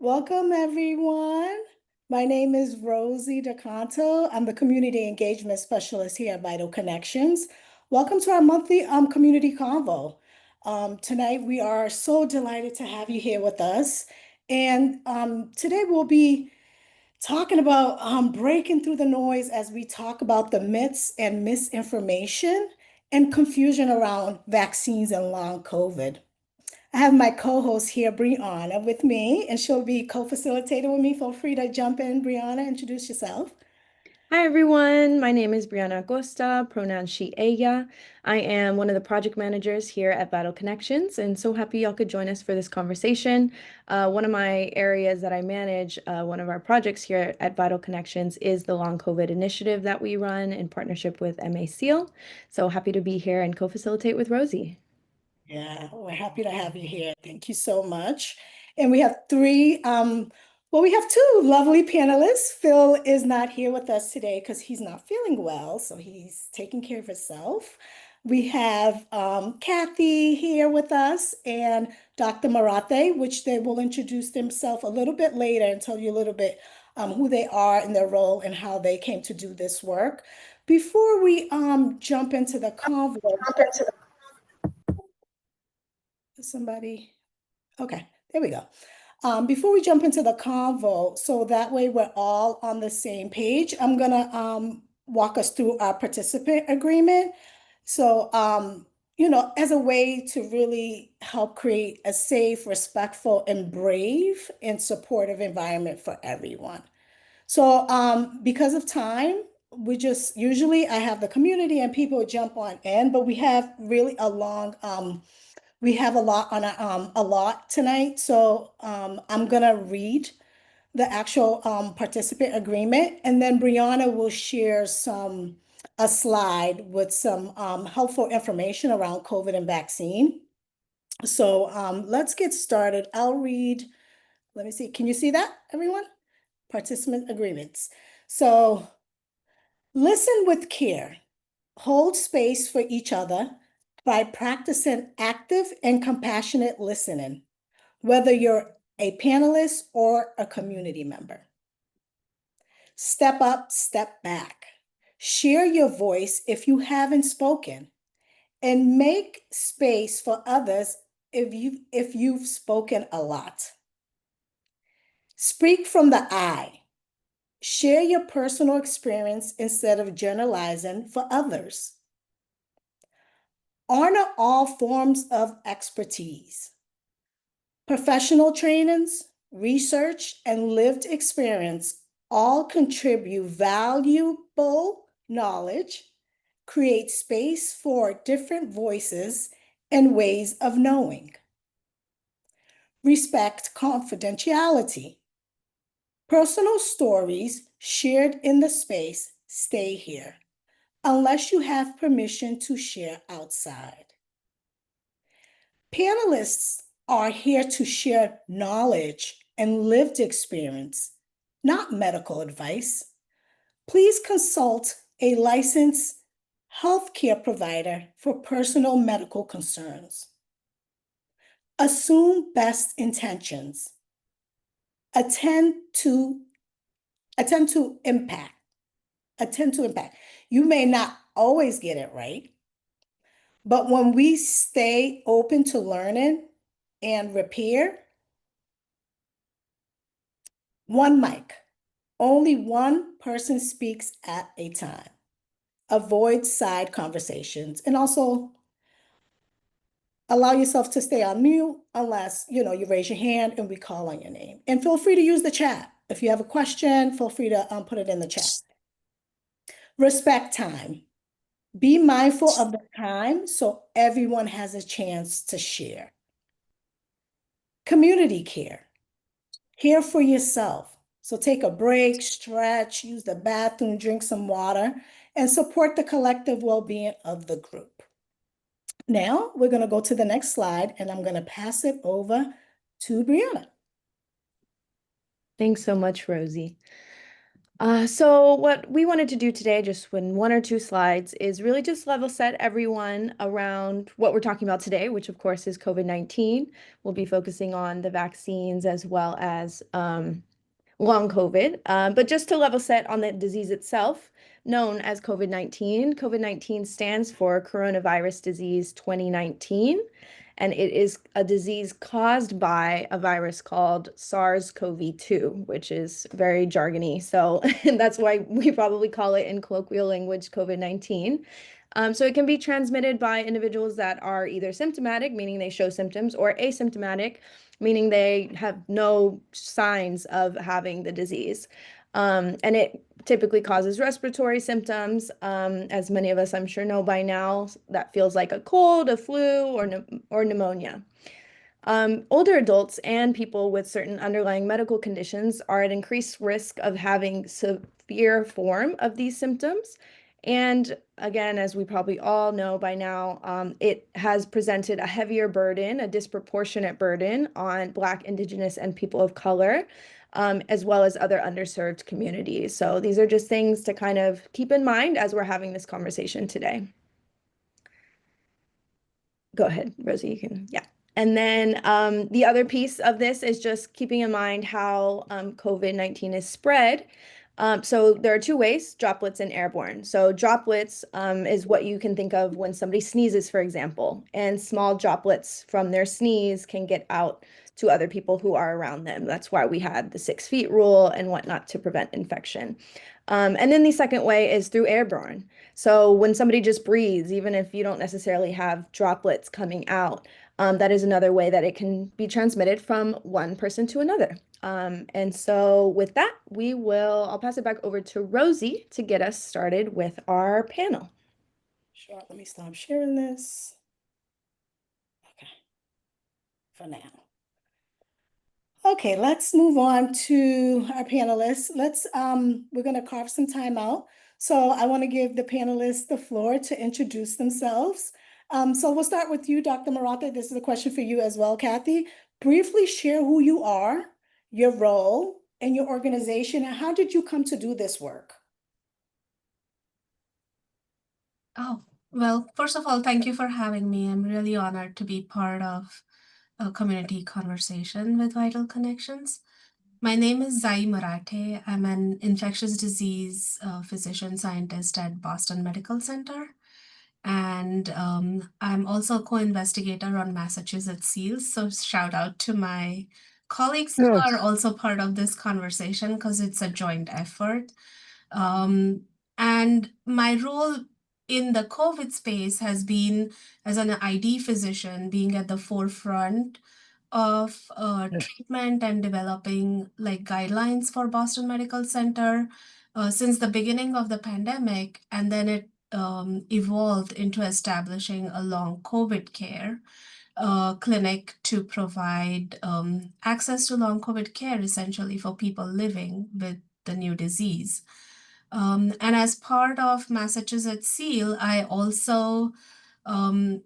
Welcome, everyone. My name is Rosie DeCanto. I'm the Community Engagement Specialist here at Vital Connections. Welcome to our monthly community convo. Tonight, we are so delighted to have you here with us. And today, we'll be talking about breaking through the noise as we talk about the myths and misinformation and confusion around vaccines and long COVID. I have my co-host here, Brianna, with me, and she'll be co-facilitating with me. Feel free to jump in, Brianna, introduce yourself. Hi everyone, my name is Brianna Acosta, pronoun she, ella. I am one of the project managers here at Vital Connections and so happy y'all could join us for this conversation. One of my areas that I manage, one of our projects here at Vital Connections is the Long COVID initiative that we run in partnership with MA SEAL. So happy to be here and co-facilitate with Rosie. Yeah, we're happy to have you here. Thank you so much. And we have we have two lovely panelists. Phil is not here with us today because he's not feeling well, so he's taking care of himself. We have Kathy here with us and Dr. Marathe, which they will introduce themselves a little bit later and tell you a little bit who they are and their role and how they came to do this work. Before we jump into the convo, somebody. Okay, there we go. Before we jump into the convo, so that way we're all on the same page, I'm gonna walk us through our participant agreement. So, as a way to really help create a safe, respectful, and brave and supportive environment for everyone. So, because of time, we just usually I have the community and people jump on in, but we have really a long we have a lot tonight, so I'm gonna read the actual participant agreement, and then Brianna will share a slide with some helpful information around COVID and vaccine. So let's get started. I'll read. Let me see. Can you see that, everyone? Participant agreements. So listen with care. Hold space for each other by practicing active and compassionate listening, whether you're a panelist or a community member. Step up, step back. Share your voice if you haven't spoken, and make space for others if you've spoken a lot. Speak from the I. Share your personal experience instead of generalizing for others. Honor all forms of expertise. Professional trainings, research, and lived experience all contribute valuable knowledge, create space for different voices and ways of knowing. Respect confidentiality. Personal stories shared in the space stay here, unless you have permission to share outside. Panelists are here to share knowledge and lived experience, not medical advice. Please consult a licensed healthcare provider for personal medical concerns. Assume best intentions. Attend to impact. Attend to impact. You may not always get it right, but when we stay open to learning and repair, one mic, only one person speaks at a time. Avoid side conversations and also allow yourself to stay on mute unless, you raise your hand and we call on your name. And feel free to use the chat. If you have a question, feel free to put it in the chat. Respect time. Be mindful of the time so everyone has a chance to share. Community care. Care for yourself. So take a break, stretch, use the bathroom, drink some water, and support the collective well-being of the group. Now we're going to go to the next slide and I'm going to pass it over to Brianna. Thanks so much, Rosie. So what we wanted to do today, just in one or two slides, is really just level set everyone around what we're talking about today, which of course is COVID-19. We'll be focusing on the vaccines as well as long COVID. But just to level set on the disease itself, known as COVID-19, COVID-19 stands for Coronavirus Disease 2019, and it is a disease caused by a virus called SARS-CoV-2, which is very jargony. So that's why we probably call it in colloquial language COVID-19. So it can be transmitted by individuals that are either symptomatic, meaning they show symptoms, or asymptomatic, meaning they have no signs of having the disease. And it typically causes respiratory symptoms, as many of us I'm sure know by now. That feels like a cold, a flu, or pneumonia. Older adults and people with certain underlying medical conditions are at increased risk of having severe form of these symptoms. And again, as we probably all know by now, it has presented a heavier burden, a disproportionate burden on Black, Indigenous, and people of color, as well as other underserved communities. So these are just things to kind of keep in mind as we're having this conversation today. Go ahead, Rosie, you can, yeah. And then the other piece of this is just keeping in mind how COVID-19 is spread. So there are two ways, droplets and airborne. So droplets is what you can think of when somebody sneezes, for example, and small droplets from their sneeze can get out to other people who are around them. That's why we had the 6 feet rule and whatnot to prevent infection. And then the second way is through airborne. So when somebody just breathes, even if you don't necessarily have droplets coming out, that is another way that it can be transmitted from one person to another. And so with that, I'll pass it back over to Rosie to get us started with our panel. Sure, let me stop sharing this. Okay, for now. Okay, let's move on to our panelists. We're gonna carve some time out. So I want to give the panelists the floor to introduce themselves. So we'll start with you, Dr. Marathe. This is a question for you as well, Kathy. Briefly share who you are, your role, and your organization, and how did you come to do this work? Oh, well, first of all, thank you for having me. I'm really honored to be part of a community conversation with Vital Connections. My name is Zai Marathe. I'm an infectious disease physician scientist at Boston Medical Center. And I'm also a co-investigator on Massachusetts SEALs. So shout out to my colleagues who are also part of this conversation because it's a joint effort. And my role in the COVID space has been as an ID physician, being at the forefront of treatment and developing like guidelines for Boston Medical Center since the beginning of the pandemic. And then it evolved into establishing a long COVID care clinic to provide access to long COVID care essentially for people living with the new disease. And as part of Massachusetts SEAL, I also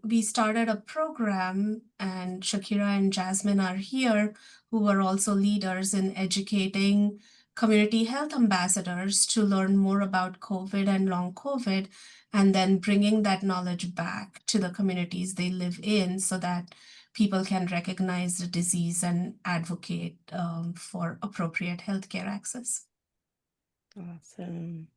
we started a program, and Shakira and Jasmine are here, who were also leaders in educating community health ambassadors to learn more about COVID and long COVID, and then bringing that knowledge back to the communities they live in so that people can recognize the disease and advocate for appropriate healthcare access. Awesome.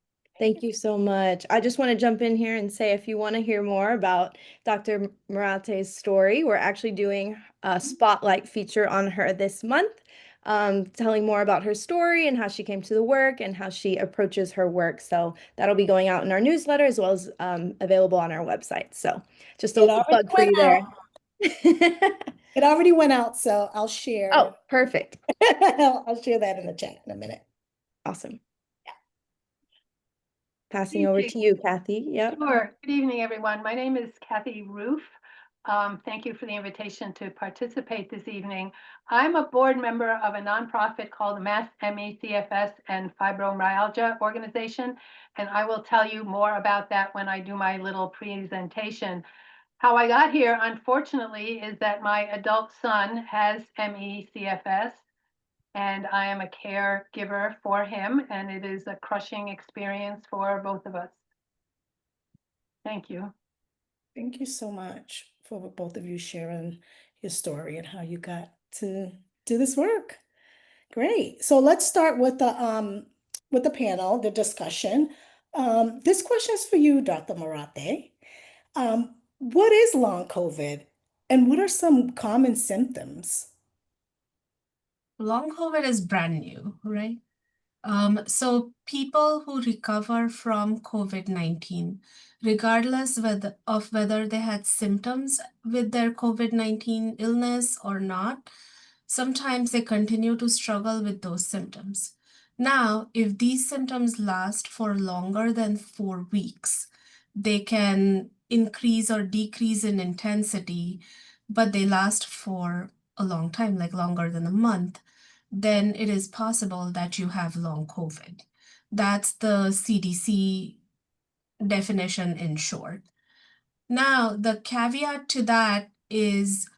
Thank you so much. I just want to jump in here and say if you want to hear more about Dr. Marathe's story, we're actually doing a spotlight feature on her this month, telling more about her story and how she came to the work and how she approaches her work. So that'll be going out in our newsletter as well as available on our website. So just a little plug for you there. It already went out, so I'll share. Oh, perfect. I'll share that in the chat in a minute. Awesome. Passing over to you, Kathy. Yep. Sure. Good evening, everyone. My name is Kathy Ruhf. Thank you for the invitation to participate this evening. I'm a board member of a nonprofit called the Mass ME/CFS and Fibromyalgia Organization, and I will tell you more about that when I do my little presentation. How I got here, unfortunately, is that my adult son has ME/CFS. and I am a caregiver for him, and it is a crushing experience for both of us. Thank you. Thank you so much for both of you sharing your story and how you got to do this work. Great. So let's start with the panel, the discussion. This question is for you, Dr. Marathe. What is long COVID and what are some common symptoms? Long COVID is brand new, right? So people who recover from COVID-19, regardless of whether they had symptoms with their COVID-19 illness or not, sometimes they continue to struggle with those symptoms. Now, if these symptoms last for longer than 4 weeks, they can increase or decrease in intensity, but they last for a long time, like longer than a month, then it is possible that you have long COVID. That's the CDC definition in short. Now, the caveat to that is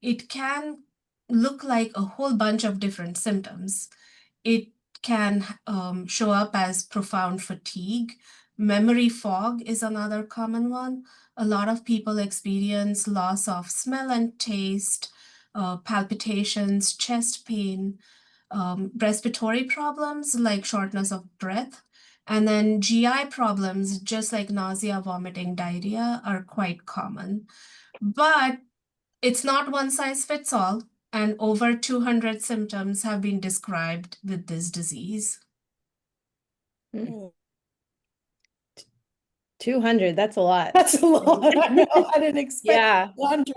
it can look like a whole bunch of different symptoms. It can show up as profound fatigue. Memory fog is another common one. A lot of people experience loss of smell and taste, palpitations, chest pain, respiratory problems like shortness of breath, and then GI problems, just like nausea, vomiting, diarrhea, are quite common. But it's not one size fits all, and over 200 symptoms have been described with this disease. 200, that's a lot. That's a lot. I know. I didn't expect Yeah. 100.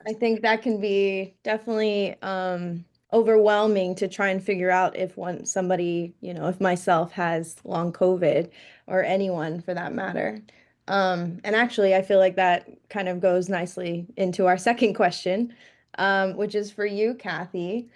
I think that can be definitely overwhelming to try and figure out if somebody, if myself has long COVID or anyone for that matter. And actually, I feel like that kind of goes nicely into our second question, which is for you, Kathy.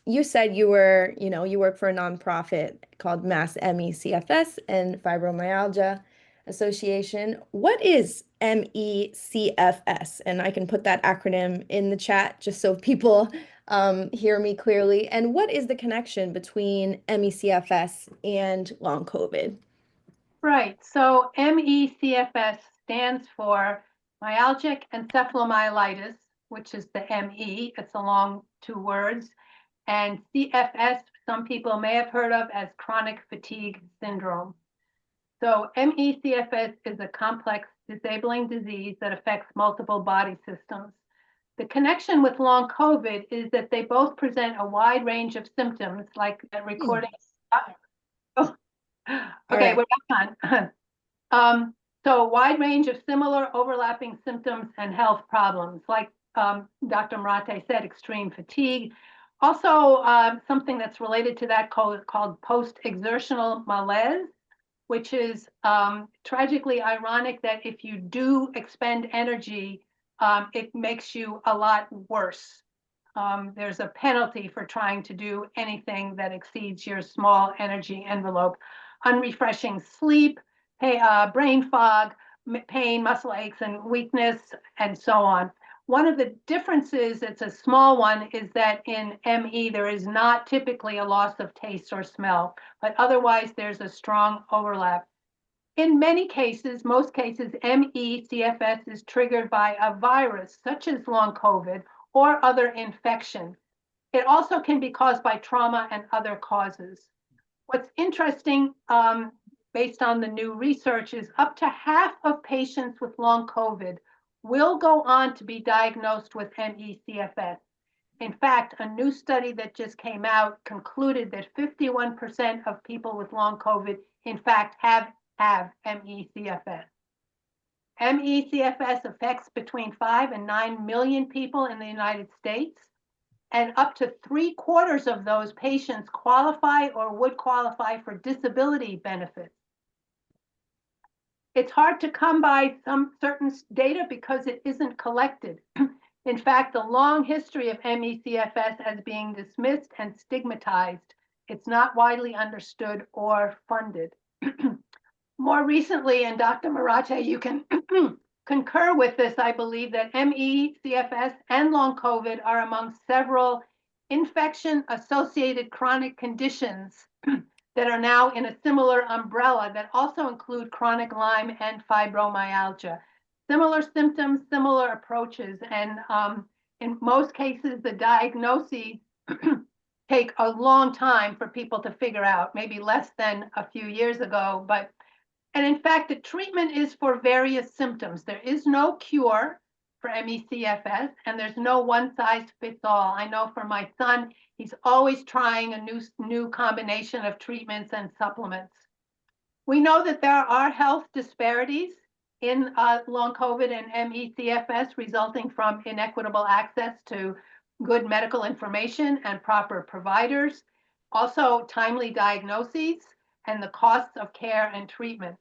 You said you work for a nonprofit called Mass ME/CFS and Fibromyalgia Association. What is MECFS? And I can put that acronym in the chat just so people hear me clearly. And what is the connection between MECFS and long COVID? Right. So MECFS stands for myalgic encephalomyelitis, which is the ME. It's along 2 words. And CFS, some people may have heard of as chronic fatigue syndrome. So MECFS is a complex disabling disease that affects multiple body systems. The connection with long COVID is that they both present a wide range of symptoms, like that recording. Okay, right. we're back on. So a wide range of similar overlapping symptoms and health problems, like Dr. Marathe said, extreme fatigue. Also, something that's related to that called post-exertional malaise, which is tragically ironic that if you do expend energy, it makes you a lot worse. There's a penalty for trying to do anything that exceeds your small energy envelope. Unrefreshing sleep, brain fog, pain, muscle aches, and weakness, and so on. One of the differences, it's a small one, is that in ME, there is not typically a loss of taste or smell, but otherwise there's a strong overlap. In many cases, most cases, ME/CFS is triggered by a virus, such as long COVID or other infection. It also can be caused by trauma and other causes. What's interesting, based on the new research, is up to half of patients with long COVID will go on to be diagnosed with ME/CFS. In fact, a new study that just came out concluded that 51% of people with long COVID, in fact, have ME/CFS. ME/CFS affects between 5 and 9 million people in the United States, and up to 3/4 of those patients qualify or would qualify for disability benefits. It's hard to come by some certain data because it isn't collected. In fact, the long history of ME/CFS as being dismissed and stigmatized, it's not widely understood or funded. More recently, and Dr. Marathe, you can concur with this, I believe that ME/CFS and long COVID are among several infection-associated chronic conditions that are now in a similar umbrella that also include chronic Lyme and fibromyalgia. Similar symptoms, similar approaches, and in most cases, the diagnoses take a long time for people to figure out, maybe less than a few years ago, and in fact, the treatment is for various symptoms. There is no cure for ME/CFS, and there's no one size fits all. I know for my son, he's always trying a new combination of treatments and supplements. We know that there are health disparities in long COVID and ME/CFS resulting from inequitable access to good medical information and proper providers, also timely diagnoses, and the costs of care and treatment.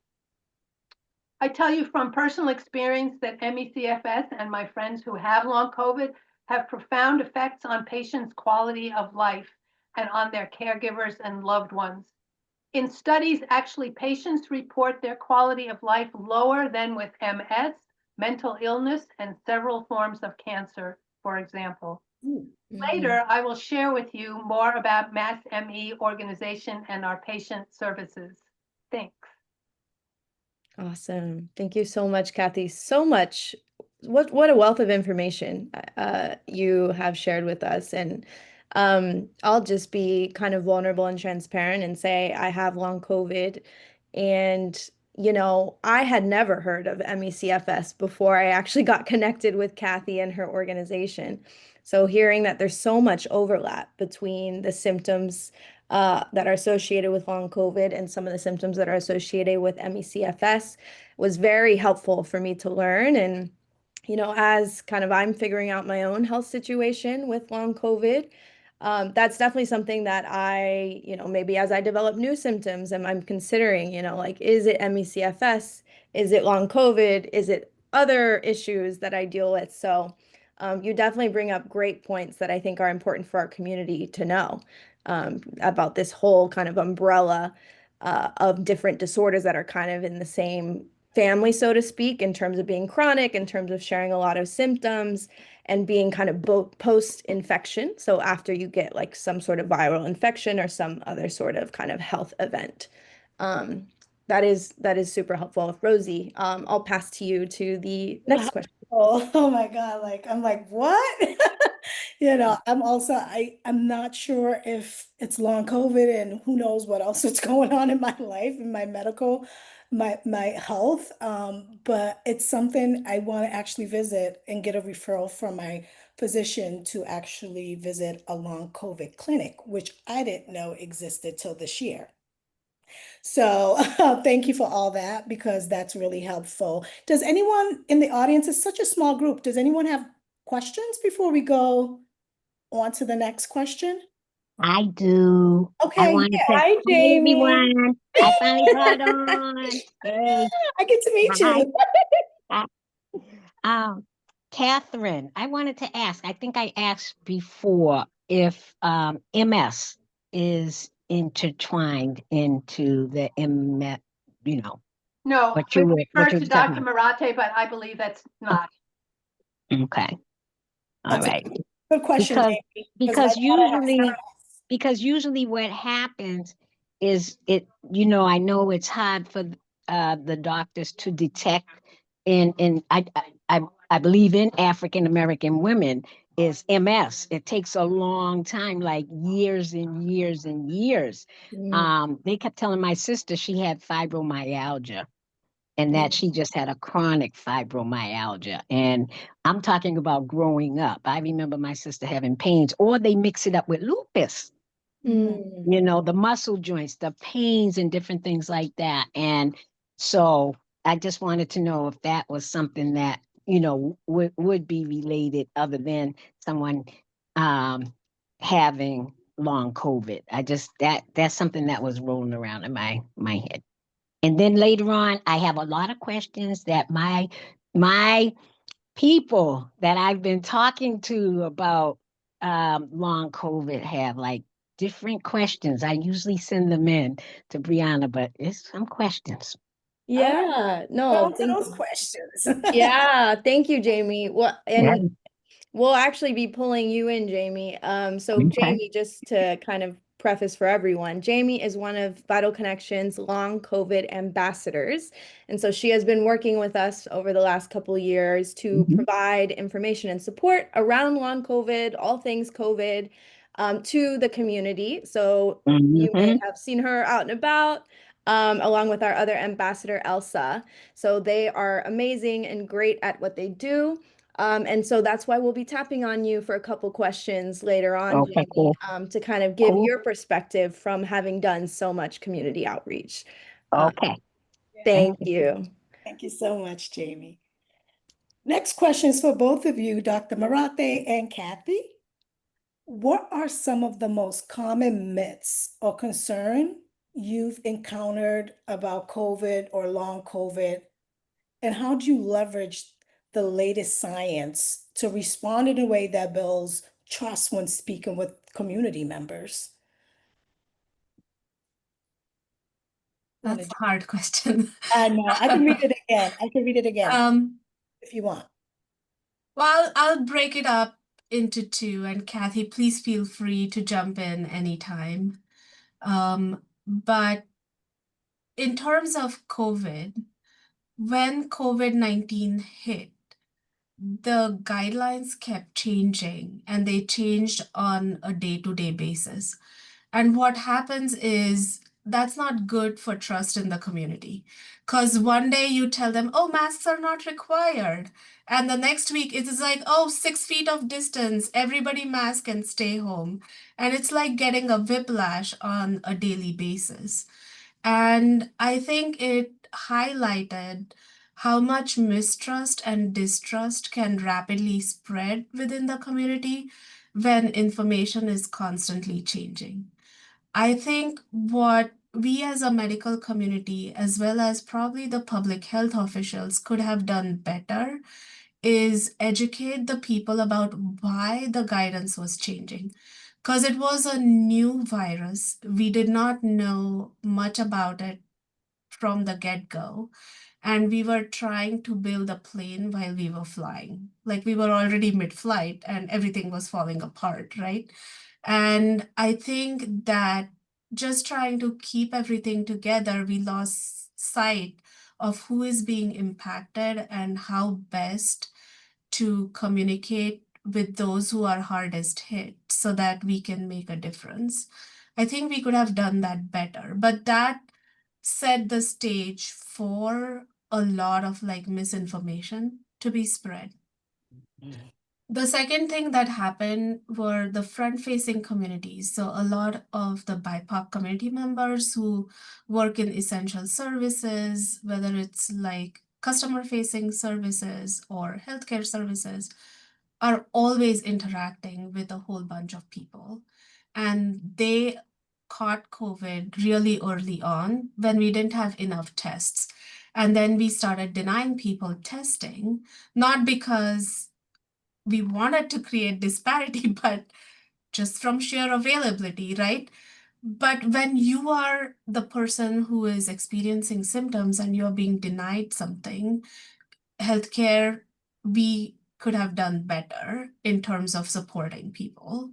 I tell you from personal experience that ME/CFS and my friends who have long COVID have profound effects on patients' quality of life and on their caregivers and loved ones. In studies, actually, patients report their quality of life lower than with MS, mental illness, and several forms of cancer, for example. Later, I will share with you more about Mass ME organization and our patient services. Thanks. Awesome. Thank you so much, Kathy. So much. What a wealth of information you have shared with us. And I'll just be kind of vulnerable and transparent and say I have long COVID. And, you know, I had never heard of ME/CFS before I actually got connected with Kathy and her organization. So hearing that there's so much overlap between the symptoms that are associated with long COVID and some of the symptoms that are associated with ME/CFS was very helpful for me to learn. And, you know, as kind of I'm figuring out my own health situation with long COVID, that's definitely something that I, you know, maybe as I develop new symptoms and I'm considering, you know, like, is it ME/CFS? Is it long COVID? Is it other issues that I deal with? So you definitely bring up great points that I think are important for our community to know about this whole kind of umbrella of different disorders that are kind of in the same family, so to speak, in terms of being chronic, in terms of sharing a lot of symptoms and being kind of post-infection. So after you get like some sort of viral infection or some other sort of kind of health event. That is super helpful. Rosie, I'll pass to you to the next question. Oh my God, like I'm like, what? You know, I'm not sure if it's long COVID and who knows what else is going on in my life, in my medical, my health. But it's something I want to actually visit and get a referral from my physician to actually visit a long COVID clinic, which I didn't know existed till this year. So thank you for all that because that's really helpful. Does anyone in the audience, it's such a small group, does anyone have questions before we go on to the next question? I do. I Okay, wanted yeah. to Hi, hi Jamie. everyone. I finally got on. Hey. I get to meet Hi. you. Kathryn, I wanted to ask, I think I asked before if MS is intertwined into the MS, you know, No, what we you were refer to Dr. talking Marathe, but I believe that's not. about. Okay. All That's a right. good question, Because Jamie. because I gotta have usually because usually what happens is I know it's hard for the doctors to detect in I believe in African American women is MS. It takes a long time, like years and years and years. They kept telling my sister she had fibromyalgia and that she just had a chronic fibromyalgia. And I'm talking about growing up. I remember my sister having pains, or they mix it up with lupus, the muscle joints, the pains, and different things like that. And so I just wanted to know if that was something that, would be related other than someone having long COVID. That's something that was rolling around in my head. And then later on, I have a lot of questions that my people that I've been talking to about long COVID have like different questions. I usually send them in to Brianna, but it's some questions. Yeah, no, Go to those questions. yeah, thank you, Jamie. Well, Yeah. and We'll actually be pulling you in, Jamie. So Okay. Jamie, just to kind of preface for everyone, Jamie is one of Vital Connections' long COVID ambassadors. And so she has been working with us over the last couple of years to provide information and support around long COVID, all things COVID, to the community. So you may have seen her out and about, along with our other ambassador, Elsa. So they are amazing and great at what they do. And so that's why we'll be tapping on you for a couple questions later on, Okay, Jamie, cool. to kind of give Cool. your perspective from having done so much community outreach. Okay. Thank you. Thank you so much, Jamie. Next question is for both of you, Dr. Marathe and Kathy. What are some of the most common myths or concern you've encountered about COVID or long COVID? And how do you leverage the latest science to respond in a way that builds trust when speaking with community members? That's a hard question. I know. I can read it again. I can read it again if you want. Well, I'll break it up into two, and Kathy, please feel free to jump in anytime. But in terms of COVID, when COVID-19 hit, the guidelines kept changing and they changed on a day-to-day basis. And what happens is that's not good for trust in the community. Because one day you tell them, oh, masks are not required. And the next week it is like, oh, 6 feet of distance, everybody mask and stay home. And it's like getting a whiplash on a daily basis. And I think it highlighted how much mistrust and distrust can rapidly spread within the community when information is constantly changing. I think what we as a medical community, as well as probably the public health officials, could have done better is educate the people about why the guidance was changing. Because it was a new virus. We did not know much about it from the get-go. And we were trying to build a plane while we were flying. Like we were already mid-flight and everything was falling apart, right? And I think that just trying to keep everything together, we lost sight of who is being impacted and how best to communicate with those who are hardest hit so that we can make a difference. I think we could have done that better, but that set the stage for a lot of like misinformation to be spread. The second thing that happened were the front-facing communities. So a lot of the BIPOC community members who work in essential services, whether it's like customer-facing services or healthcare services, are always interacting with a whole bunch of people. And they caught COVID really early on when we didn't have enough tests. And then we started denying people testing, not because we wanted to create disparity, but just from sheer availability, right? But when you are the person who is experiencing symptoms and you're being denied something, healthcare, we could have done better in terms of supporting people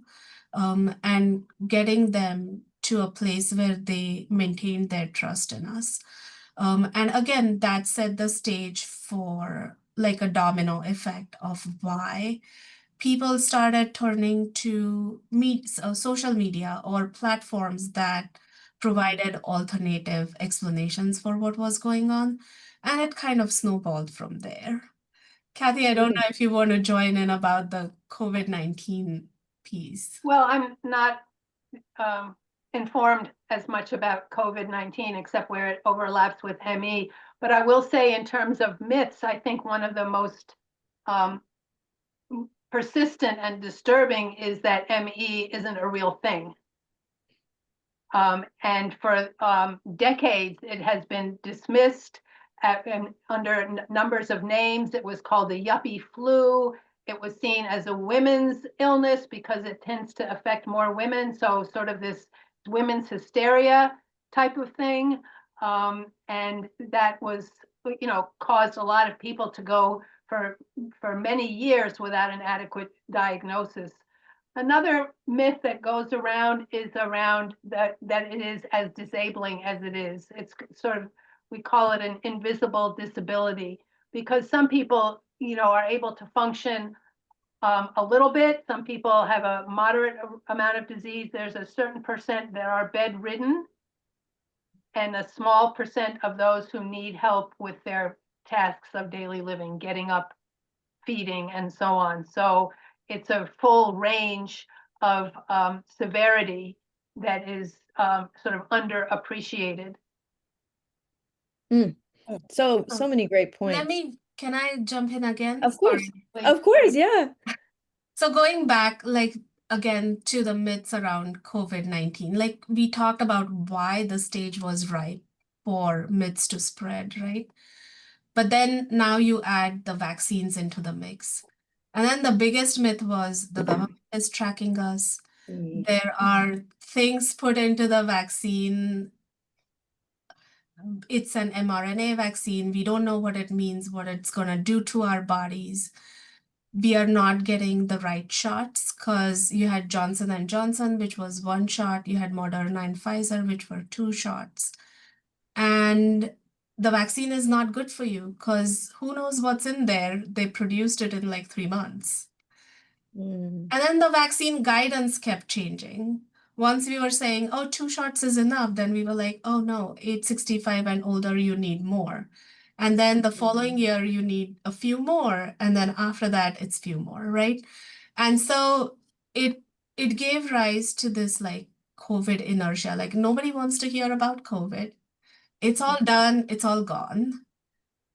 and getting them to a place where they maintain their trust in us. And again, that set the stage for like a domino effect of why people started turning to social media or platforms that provided alternative explanations for what was going on. And it kind of snowballed from there. Kathy, I don't know if you want to join in about the COVID-19 piece. Well, I'm not informed as much about COVID-19 except where it overlaps with ME. But I will say in terms of myths, I think one of the most persistent and disturbing is that ME isn't a real thing. And for decades, it has been dismissed under numbers of names. It was called the yuppie flu. It was seen as a women's illness because it tends to affect more women. So sort of this women's hysteria type of thing. And that was, caused a lot of people to go for many years without an adequate diagnosis. Another myth that goes around is around that it is as disabling as it is. It's sort of, we call it an invisible disability, because some people, are able to function a little bit. Some people have a moderate amount of disease. There's a certain percent that are bedridden, and a small percent of those who need help with their tasks of daily living, getting up, feeding, and so on. So it's a full range of severity that is sort of underappreciated. So many great Let points. me, can I jump in again? Of course. Sorry. Of course, yeah. So going back, like, again, to the myths around COVID-19, like we talked about why the stage was ripe for myths to spread, right? But then now you add the vaccines into the mix. And then the biggest myth was the government is tracking us. There are things put into the vaccine. It's an mRNA vaccine. We don't know what it means, what it's going to do to our bodies. We are not getting the right shots, because you had Johnson & Johnson, which was 1 shot. You had Moderna and Pfizer, which were 2 shots. And the vaccine is not good for you, because who knows what's in there? They produced it in like 3 months. And then the vaccine guidance kept changing. Once we were saying, oh, 2 shots is enough, then we were like, oh no, age 65 and older, you need more. And then the following year, you need a few more. And then after that, it's few more, right? And so it gave rise to this like COVID inertia. Like nobody wants to hear about COVID. It's all done, it's all gone.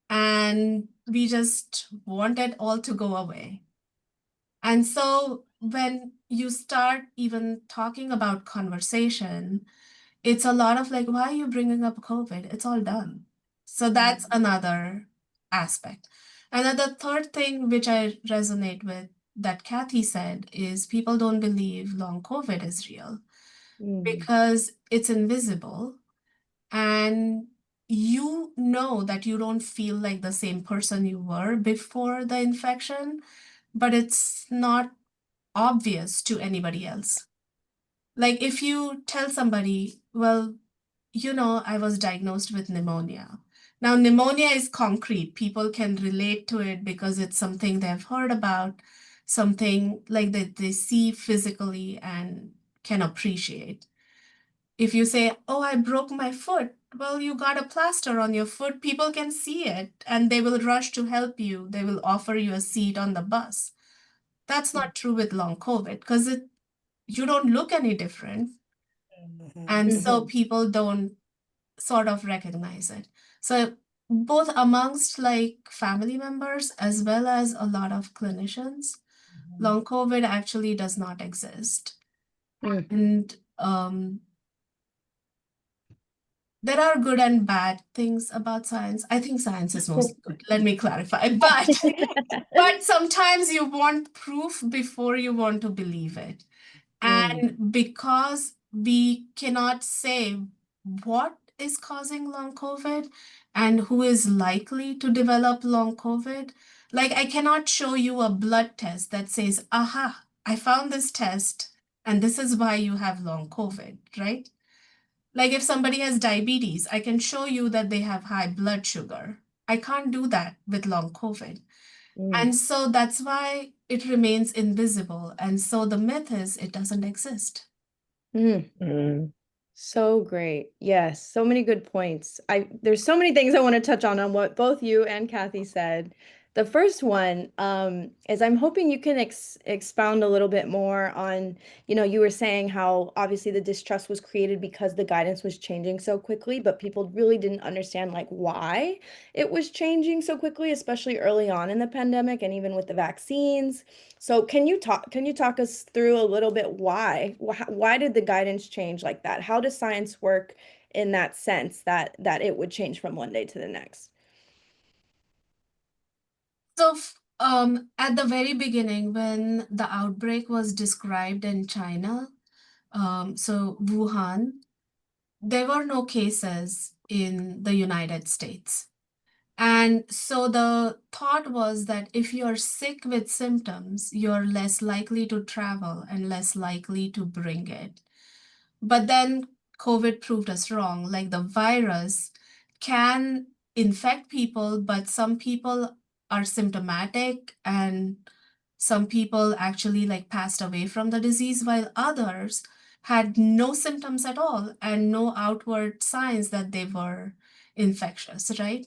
And we just want it all to go away. And so when you start even talking about conversation, it's a lot of like, why are you bringing up COVID? It's all done. So that's another aspect. And then the third thing which I resonate with that Kathy said is people don't believe long COVID is real because it's invisible, and you know that you don't feel like the same person you were before the infection, but it's not obvious to anybody else. Like if you tell somebody, well, I was diagnosed with pneumonia. Now, pneumonia is concrete. People can relate to it because it's something they've heard about, something like that they see physically and can appreciate. If you say, oh, I broke my foot, well, you got a plaster on your foot, people can see it and they will rush to help you. They will offer you a seat on the bus. That's not true with long COVID because you don't look any different. And so people don't sort of recognize it. So both amongst like family members as well as a lot of clinicians, long COVID actually does not exist. And there are good and bad things about science. I think science is mostly good. Let me clarify. But sometimes you want proof before you want to believe it. And because we cannot say what is causing long COVID and who is likely to develop long COVID, like I cannot show you a blood test that says, aha, I found this test and this is why you have long COVID, right? Like if somebody has diabetes, I can show you that they have high blood sugar. I can't do that with long COVID. And so that's why it remains invisible. And so the myth is it doesn't exist. So great. Yes, so many good points. There's so many things I want to touch on what both you and Kathy said. The first one is I'm hoping you can expound a little bit more on, you were saying how obviously the distrust was created because the guidance was changing so quickly, but people really didn't understand like why it was changing so quickly, especially early on in the pandemic and even with the vaccines. So can you talk us through a little bit why did the guidance change like that? How does science work in that sense that it would change from one day to the next? So at the very beginning, when the outbreak was described in China, so Wuhan, there were no cases in the United States. And so the thought was that if you're sick with symptoms, you're less likely to travel and less likely to bring it. But then COVID proved us wrong. Like the virus can infect people, but some people are symptomatic and some people actually like passed away from the disease, while others had no symptoms at all and no outward signs that they were infectious, right?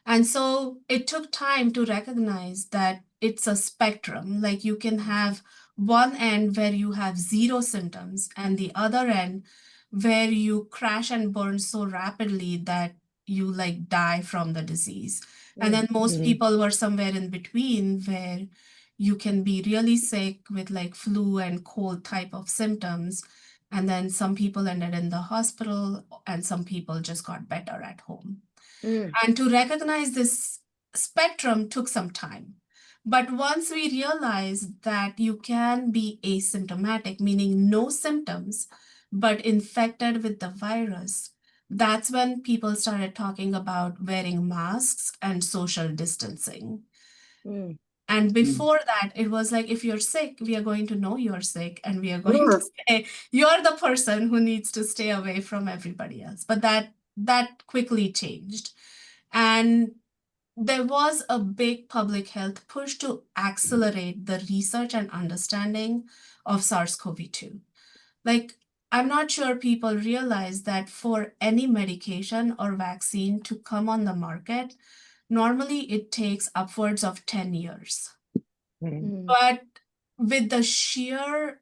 And so it took time to recognize that it's a spectrum. Like you can have one end where you have zero symptoms, and the other end where you crash and burn so rapidly that you like die from the disease. And then most people were somewhere in between where you can be really sick with like flu and cold type of symptoms. And then some people ended in the hospital, and some people just got better at home. And to recognize this spectrum took some time. But once we realized that you can be asymptomatic, meaning no symptoms, but infected with the virus, that's when people started talking about wearing masks and social distancing. And before that, it was like, if you're sick, we are going to know you're sick, and we are going to say, you're the person who needs to stay away from everybody else. But that quickly changed. And there was a big public health push to accelerate the research and understanding of SARS-CoV-2. Like, I'm not sure people realize that for any medication or vaccine to come on the market, normally it takes upwards of 10 years. But with the sheer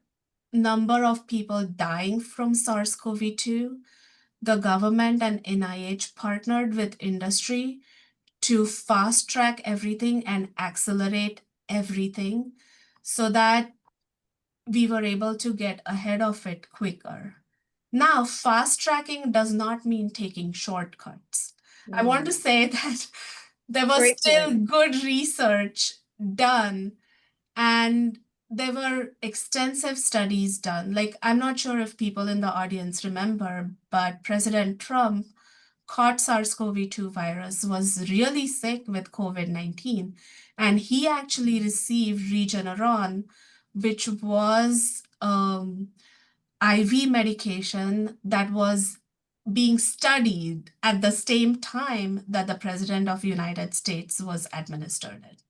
number of people dying from SARS-CoV-2, the government and NIH partnered with industry to fast track everything and accelerate everything so that we were able to get ahead of it quicker. Now, fast tracking does not mean taking shortcuts. I want to say that there was Great still point. good research done, and there were extensive studies done. Like, I'm not sure if people in the audience remember, but President Trump caught SARS-CoV-2 virus, was really sick with COVID-19, and he actually received Regeneron, which was IV medication that was being studied at the same time that the President of the United States was administered it.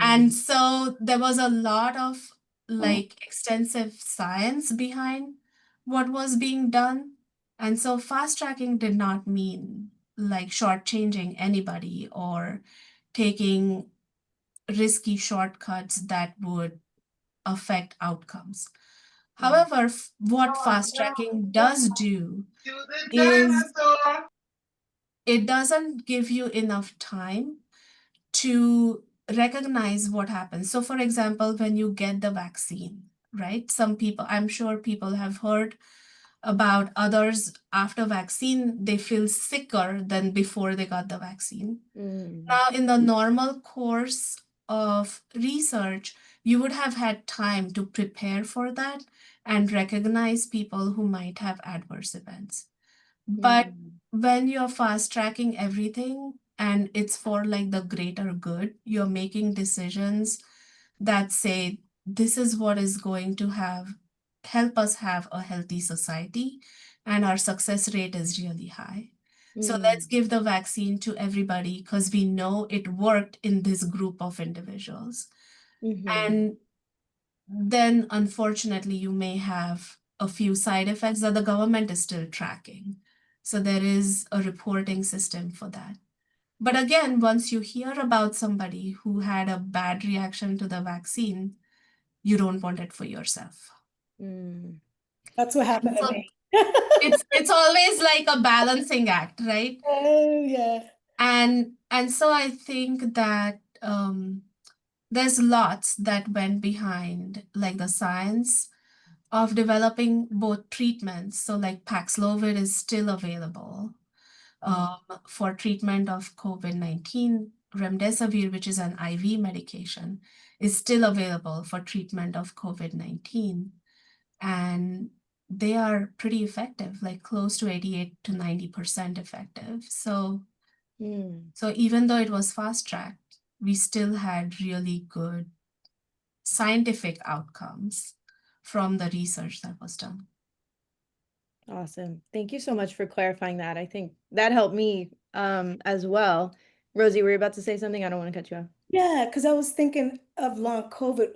And so there was a lot of like extensive science behind what was being done. And so fast tracking did not mean like shortchanging anybody or taking risky shortcuts that would affect outcomes. However, what fast tracking does do is it doesn't give you enough time to recognize what happens. So for example, when you get the vaccine, right? Some people, I'm sure people have heard about others after vaccine, they feel sicker than before they got the vaccine. Now, in the normal course of research, you would have had time to prepare for that and recognize people who might have adverse events. But when you're fast tracking everything and it's for like the greater good, you're making decisions that say, this is what is going to help us have a healthy society, and our success rate is really high. So let's give the vaccine to everybody because we know it worked in this group of individuals. And then unfortunately, you may have a few side effects that the government is still tracking. So there is a reporting system for that. But again, once you hear about somebody who had a bad reaction to the vaccine, you don't want it for yourself. That's what happened to So me. it's always like a balancing act, right? Oh, yeah. And so I think that there's lots that went behind like the science of developing both treatments. So like Paxlovid is still available for treatment of COVID-19. Remdesivir, which is an IV medication, is still available for treatment of COVID-19. And they are pretty effective, like close to 88 to 90% effective. So Mm. So even though it was fast-tracked, we still had really good scientific outcomes from the research that was done. Awesome. Thank you so much for clarifying that. I think that helped me as well. Rosie, were you about to say something? I don't want to cut you off. Yeah, because I was thinking of long COVID.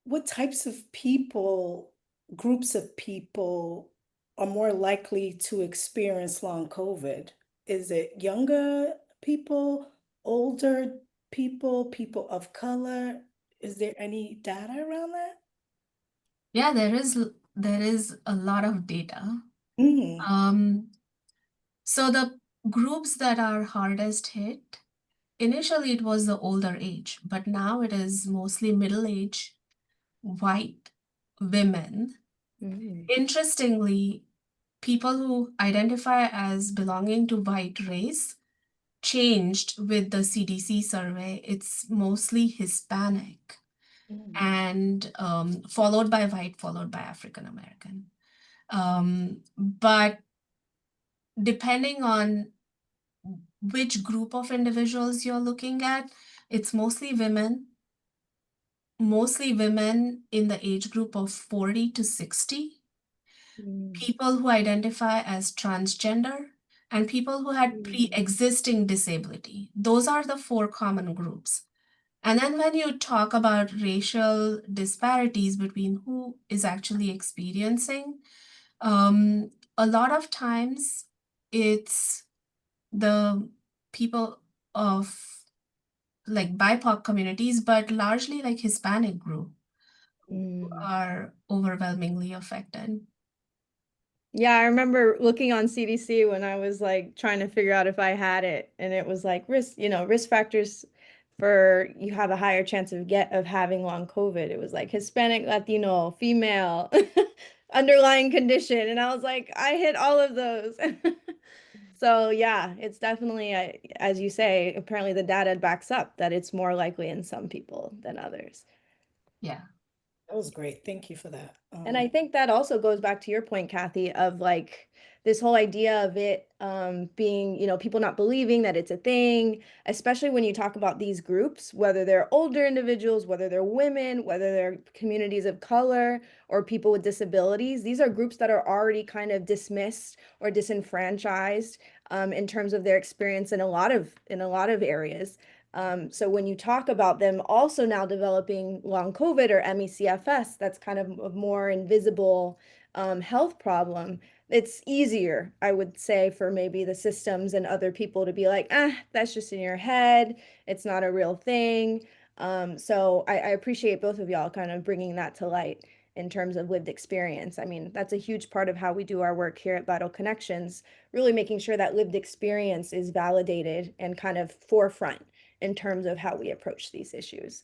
What types of people, groups of people are more likely to experience long COVID? Is it younger people, older people, people of color? Is there any data around that? Yeah, there is a lot of data. Mm. So the groups that are hardest hit, initially it was the older age, but now it is mostly middle age, white women. Mm. Interestingly, people who identify as belonging to white race changed with the CDC survey. It's mostly Hispanic Mm. and followed by white, followed by African American. But depending on which group of individuals you're looking at, it's mostly women in the age group of 40 to 60, Mm. people who identify as transgender, and people who had Mm. pre-existing disability. Those are the four common groups. And then when you talk about racial disparities between who is actually experiencing, a lot of times it's the people of like BIPOC communities, but largely like Hispanic group Mm. are overwhelmingly affected. Yeah, I remember looking on CDC when I was like trying to figure out if I had it, and it was like risk factors for you have a higher chance of having long COVID. It was like Hispanic, Latino, female, underlying condition, and I was like, I hit all of those. So yeah, it's definitely, as you say, apparently the data backs up that it's more likely in some people than others. Yeah. That was great. Thank you for that. And I think that also goes back to your point, Kathy, of like this whole idea of it being, people not believing that it's a thing, especially when you talk about these groups, whether they're older individuals, whether they're women, whether they're communities of color or people with disabilities. These are groups that are already kind of dismissed or disenfranchised in terms of their experience in a lot of areas. So when you talk about them also now developing long COVID or ME/CFS, that's kind of a more invisible health problem. It's easier, I would say, for maybe the systems and other people to be like, that's just in your head. It's not a real thing. So I appreciate both of y'all kind of bringing that to light in terms of lived experience. I mean, that's a huge part of how we do our work here at Vital Connections, really making sure that lived experience is validated and kind of forefront in terms of how we approach these issues.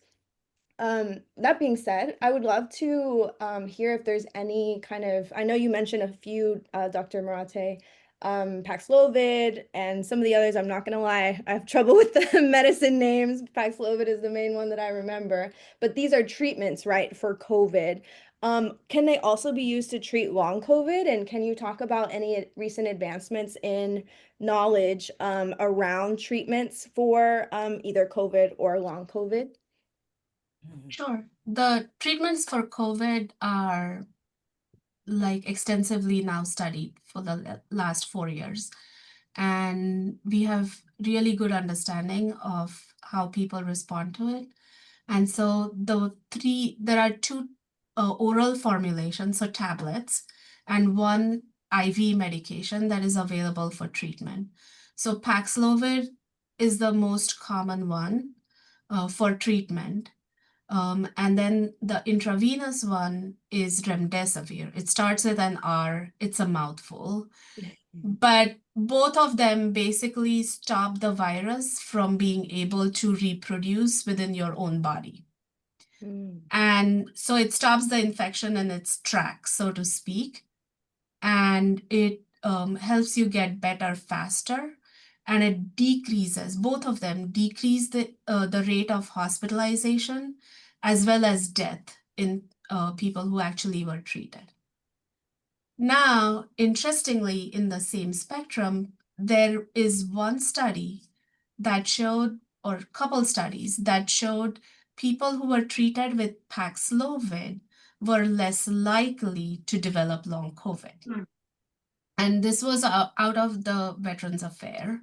That being said, I would love to hear if there's any kind of, I know you mentioned a few, Dr. Marathe, Paxlovid and some of the others. I'm not going to lie, I have trouble with the medicine names. Paxlovid is the main one that I remember, but these are treatments, right, for COVID. Can they also be used to treat long COVID? And can you talk about any recent advancements in knowledge around treatments for either COVID or long COVID? Sure. The treatments for COVID are like extensively now studied for the last 4 years. And we have really good understanding of how people respond to it. And so there are two oral formulations, so tablets, and one IV medication that is available for treatment. So Paxlovid is the most common one for treatment. And then the intravenous one is remdesivir. It starts with an R, it's a mouthful. But both of them basically stop the virus from being able to reproduce within your own body. And so it stops the infection in its tracks, so to speak. And it helps you get better faster. And it decreases, both of them decrease the rate of hospitalization as well as death in people who actually were treated. Now, interestingly, in the same spectrum, there is one study that showed, or a couple studies that showed people who were treated with Paxlovid were less likely to develop long COVID. Hmm. And this was out of the Veterans Affair.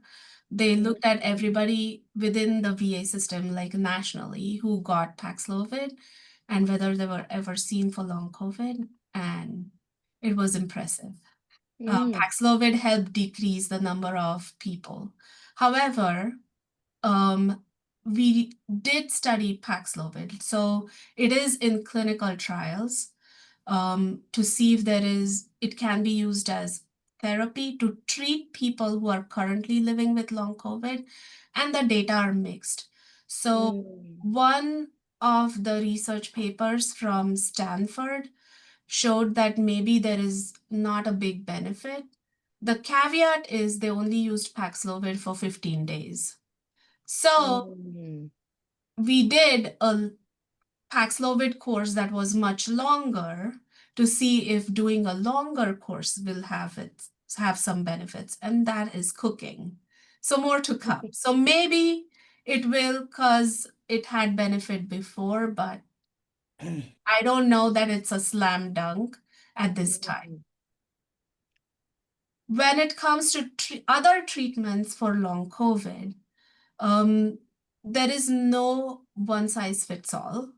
They looked at everybody within the VA system, like nationally, who got Paxlovid and whether they were ever seen for long COVID. And it was impressive. Paxlovid helped decrease the number of people. However, we did study Paxlovid. So it is in clinical trials to see if it can be used as therapy to treat people who are currently living with long COVID, and the data are mixed. So one of the research papers from Stanford showed that maybe there is not a big benefit. The caveat is they only used Paxlovid for 15 days. So we did a Paxlovid course that was much longer to see if doing a longer course will have some benefits, and that is cooking. So more to come. So maybe it will because it had benefit before, but I don't know that it's a slam dunk at this time. When it comes to other treatments for long COVID, there is no one size fits all.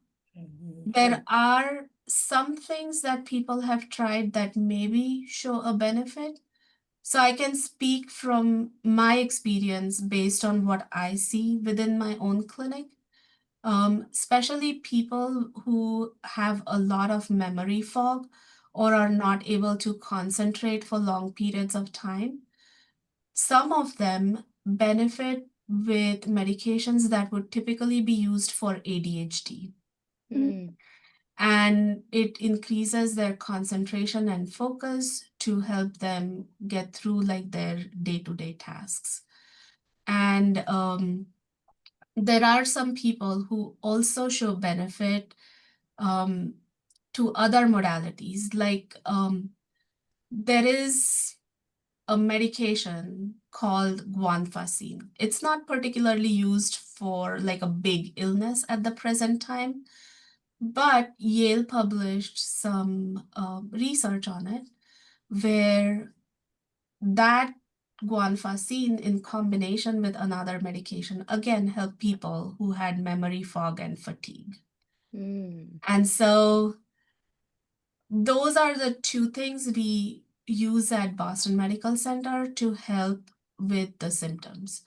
There are some things that people have tried that maybe show a benefit. So I can speak from my experience based on what I see within my own clinic, especially people who have a lot of memory fog or are not able to concentrate for long periods of time. Some of them benefit with medications that would typically be used for ADHD. And it increases their concentration and focus to help them get through like their day-to-day tasks. And there are some people who also show benefit to other modalities, like there is a medication called guanfacine. It's not particularly used for like a big illness at the present time, but Yale published some research on it where that guanfacine in combination with another medication again helped people who had memory fog and fatigue. And so those are the two things we use at Boston Medical Center to help with the symptoms.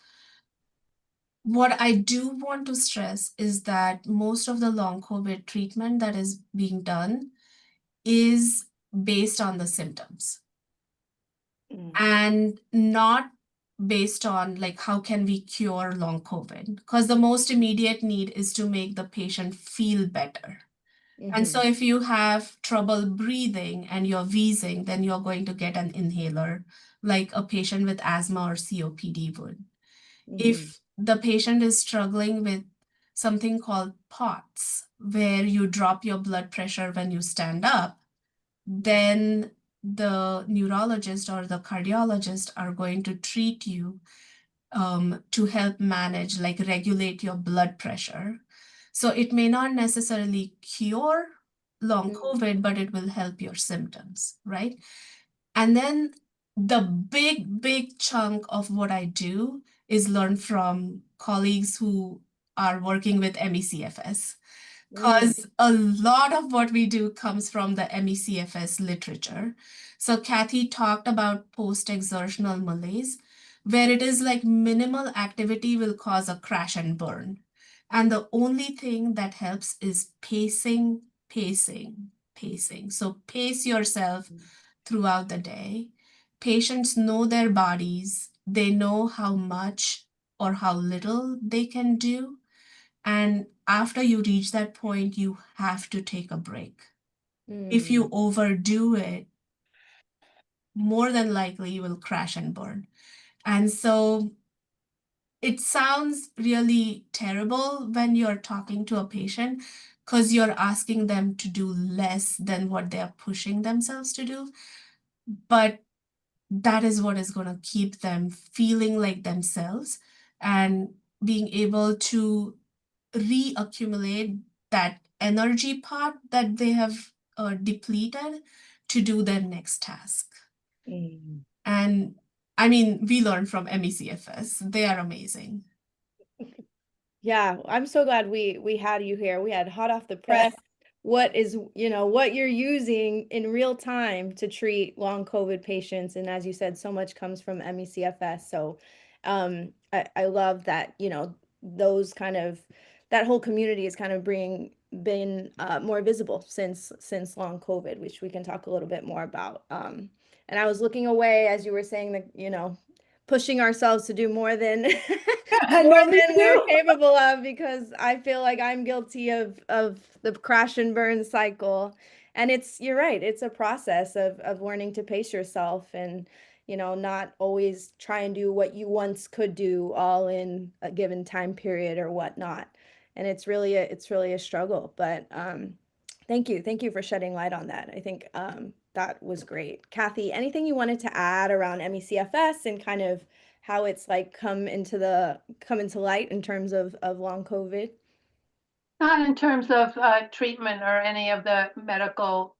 What I do want to stress is that most of the long COVID treatment that is being done is based on the symptoms and not based on like how can we cure long COVID, because the most immediate need is to make the patient feel better. And so if you have trouble breathing and you're wheezing, then you're going to get an inhaler like a patient with asthma or COPD would. If the patient is struggling with something called POTS, where you drop your blood pressure when you stand up, then the neurologist or the cardiologist are going to treat you to help manage, like regulate your blood pressure. So it may not necessarily cure long COVID, but it will help your symptoms, right? And then the big chunk of what I do is learn from colleagues who are working with MECFS, because a lot of what we do comes from the MECFS literature. So Kathy talked about post-exertional malaise, where it is like minimal activity will cause a crash and burn. And the only thing that helps is pacing. So pace yourself throughout the day. Patients know their bodies. They know how much or how little they can do. And after you reach that point, you have to take a break. If you overdo it, more than likely you will crash and burn. And so it sounds really terrible when you're talking to a patient because you're asking them to do less than what they're pushing themselves to do. But that is what is going to keep them feeling like themselves and being able to reaccumulate that energy pot that they have depleted to do their next task. Mm. And I mean, we learned from MECFS. They are amazing. Yeah, I'm so glad we had you here. We had hot off the Yes. press what is, what you're using in real time to treat long COVID patients. And as you said, so much comes from MECFS. So I love that, those kind of that whole community has kind of been more visible since long COVID, which we can talk a little bit more about. And I was looking away as you were saying that, pushing ourselves to do more than I more know, me than we're too. capable of, because I feel like I'm guilty of the crash and burn cycle. And you're right, it's a process of learning to pace yourself and, not always try and do what you once could do all in a given time period or whatnot. And it's really a struggle. But thank you for shedding light on that. I think that was great. Kathy, anything you wanted to add around MECFS and kind of how it's like come into light in terms of long COVID? Not in terms of treatment or any of the medical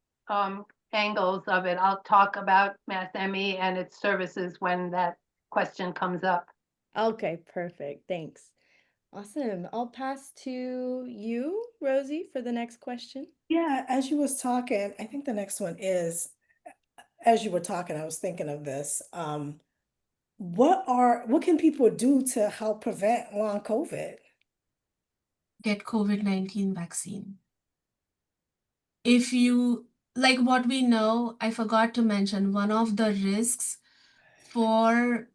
angles of it. I'll talk about MassME and its services when that question comes up. Okay, perfect. Thanks. Awesome. I'll pass to you, Rosie, for the next question. Yeah, as you was talking, I think the next one is, as you were talking, I was thinking of this. What can people do to help prevent long COVID? Get COVID-19 vaccine. If you, like what we know, I forgot to mention, one of the risks for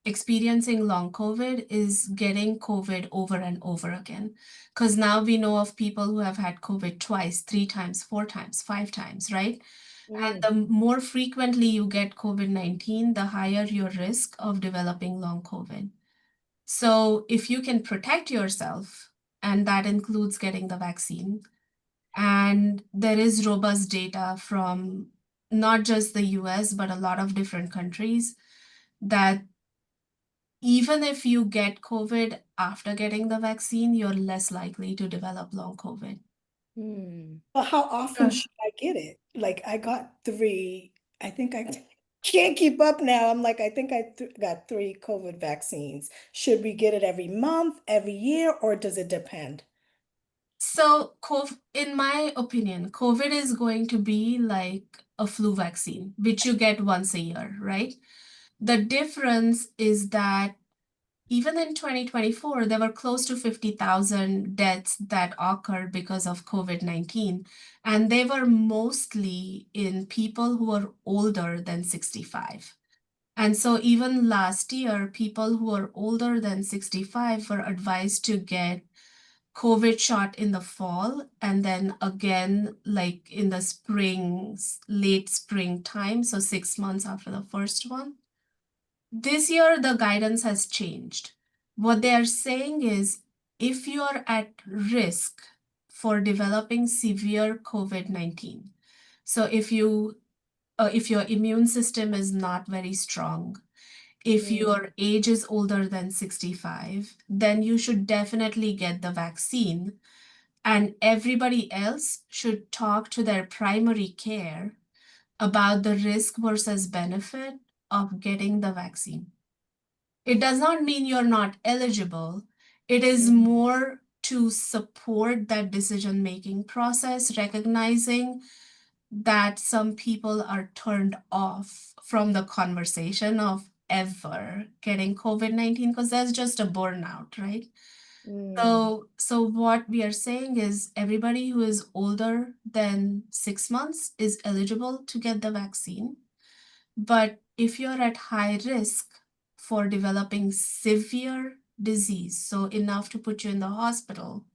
experiencing long COVID is getting COVID over and over again. Because now we know of people who have had COVID twice, 3 times, 4 times, 5 times, right? And the more frequently you get COVID-19, the higher your risk of developing long COVID. So if you can protect yourself, and that includes getting the vaccine, and there is robust data from not just the US, but a lot of different countries that even if you get COVID after getting the vaccine, you're less likely to develop long COVID. Well, how often should I get it? Like I got 3, I think I can't keep up now. I'm like, I think I got 3 COVID vaccines. Should we get it every month, every year, or does it depend? So, in my opinion, COVID is going to be like a flu vaccine, which you get once a year, right? The difference is that even in 2024, there were close to 50,000 deaths that occurred because of COVID-19, and they were mostly in people who are older than 65. And so even last year, people who are older than 65 were advised to get COVID shot in the fall and then again, like in the spring, late spring time, so 6 months after the first one. This year, the guidance has changed. What they are saying is if you are at risk for developing severe COVID-19, so if your immune system is not very strong, if your age is older than 65, then you should definitely get the vaccine. And everybody else should talk to their primary care about the risk versus benefit of getting the vaccine. It does not mean you're not eligible. It is more to support that decision-making process, recognizing that some people are turned off from the conversation of ever getting COVID-19 because there's just a burnout, right? So what we are saying is everybody who is older than 6 months is eligible to get the vaccine. But if you're at high risk for developing severe disease, so enough to put you in the hospital,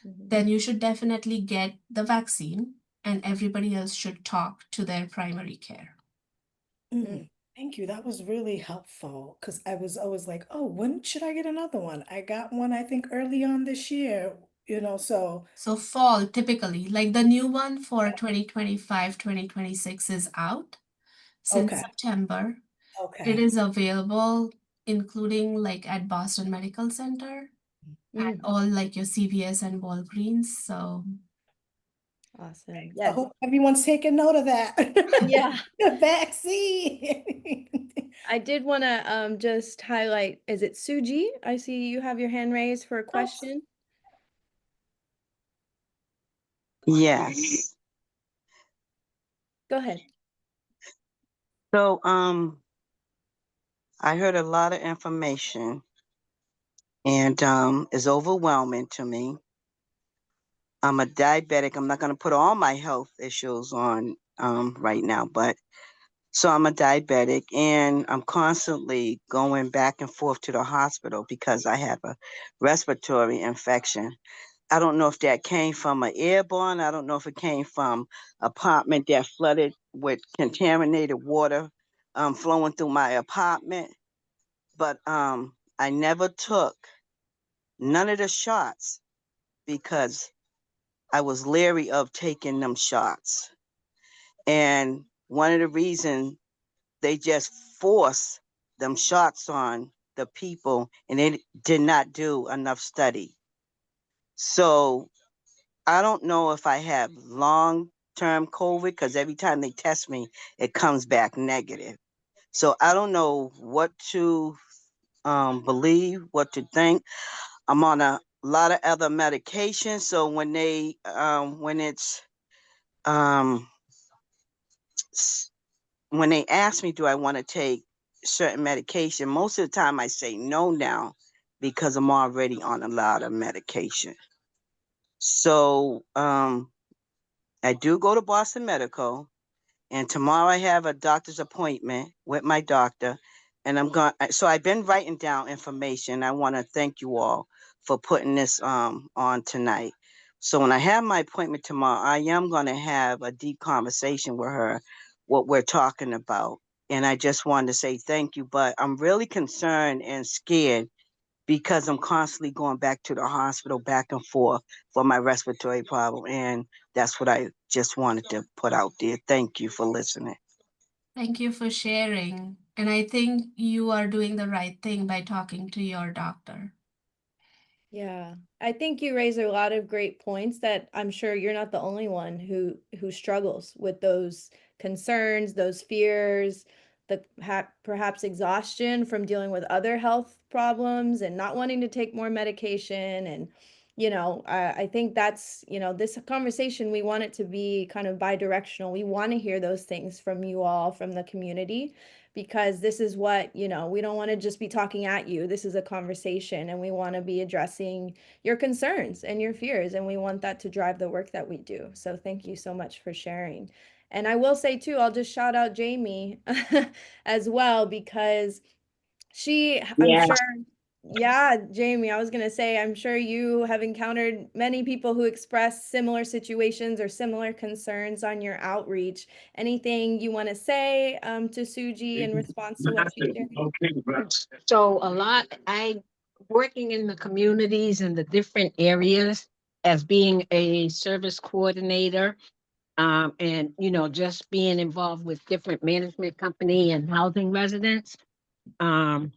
then you should definitely get the vaccine and everybody else should talk to their primary care. Thank you. That was really helpful because I was always like, oh, when should I get another one? I got one, I think, early on this year, so. So fall, typically, like the new one for 2025, 2026 is out since Okay. September. It Okay. is available including like at Boston Medical Center, at Mm, all like your CVS and Walgreens. So awesome. I Yes. hope everyone's taking note of that. Yeah. The vaccine. I did want to just highlight, is it Suji? I see you have your hand raised for a question. Yes. Go ahead. So, I heard a lot of information and it's overwhelming to me. I'm a diabetic. I'm not going to put all my health issues on right now, but so I'm a diabetic and I'm constantly going back and forth to the hospital because I have a respiratory infection. I don't know if that came from an airborne. I don't know if it came from apartment that flooded with contaminated water flowing through my apartment. But I never took none of the shots because I was leery of taking them shots. And one of the reasons they just forced them shots on the people and they did not do enough study. So I don't know if I have long-term COVID because every time they test me, it comes back negative. So I don't know what to believe, what to think. I'm on a lot of other medications, so um, when they ask me, do I want to take certain medication? Most of the time, I say no now because I'm already on a lot of medication. So I do go to Boston Medical. And tomorrow I have a doctor's appointment with my doctor. And so I've been writing down information. I want to thank you all for putting this on tonight. So when I have my appointment tomorrow, I am going to have a deep conversation with her, what we're talking about. And I just wanted to say thank you, but I'm really concerned and scared because I'm constantly going back to the hospital back and forth for my respiratory problem. And that's what I just wanted to put out there. Thank you for listening. thank you for sharing. And I think you are doing the right thing by talking to your doctor. Yeah, I think you raise a lot of great points that I'm sure you're not the only one who struggles with those concerns, those fears, the perhaps exhaustion from dealing with other health problems and not wanting to take more medication. And I think that's, this conversation, we want it to be kind of bi-directional. We want to hear those things from you all, from the community, because this is what, we don't want to just be talking at you. This is a conversation and we want to be addressing your concerns and your fears. And we want that to drive the work that we do. So thank you so much for sharing. And I will say too, I'll just shout out Jamie as well, because I'm sure, yeah, Jamie, I was going to say, I'm sure you have encountered many people who express similar situations or similar concerns on your outreach. Anything you want to say to Suji in response to what she's sharing? So I working in the communities in the different areas as being a service coordinator, and just being involved with different management company and housing residents. Um,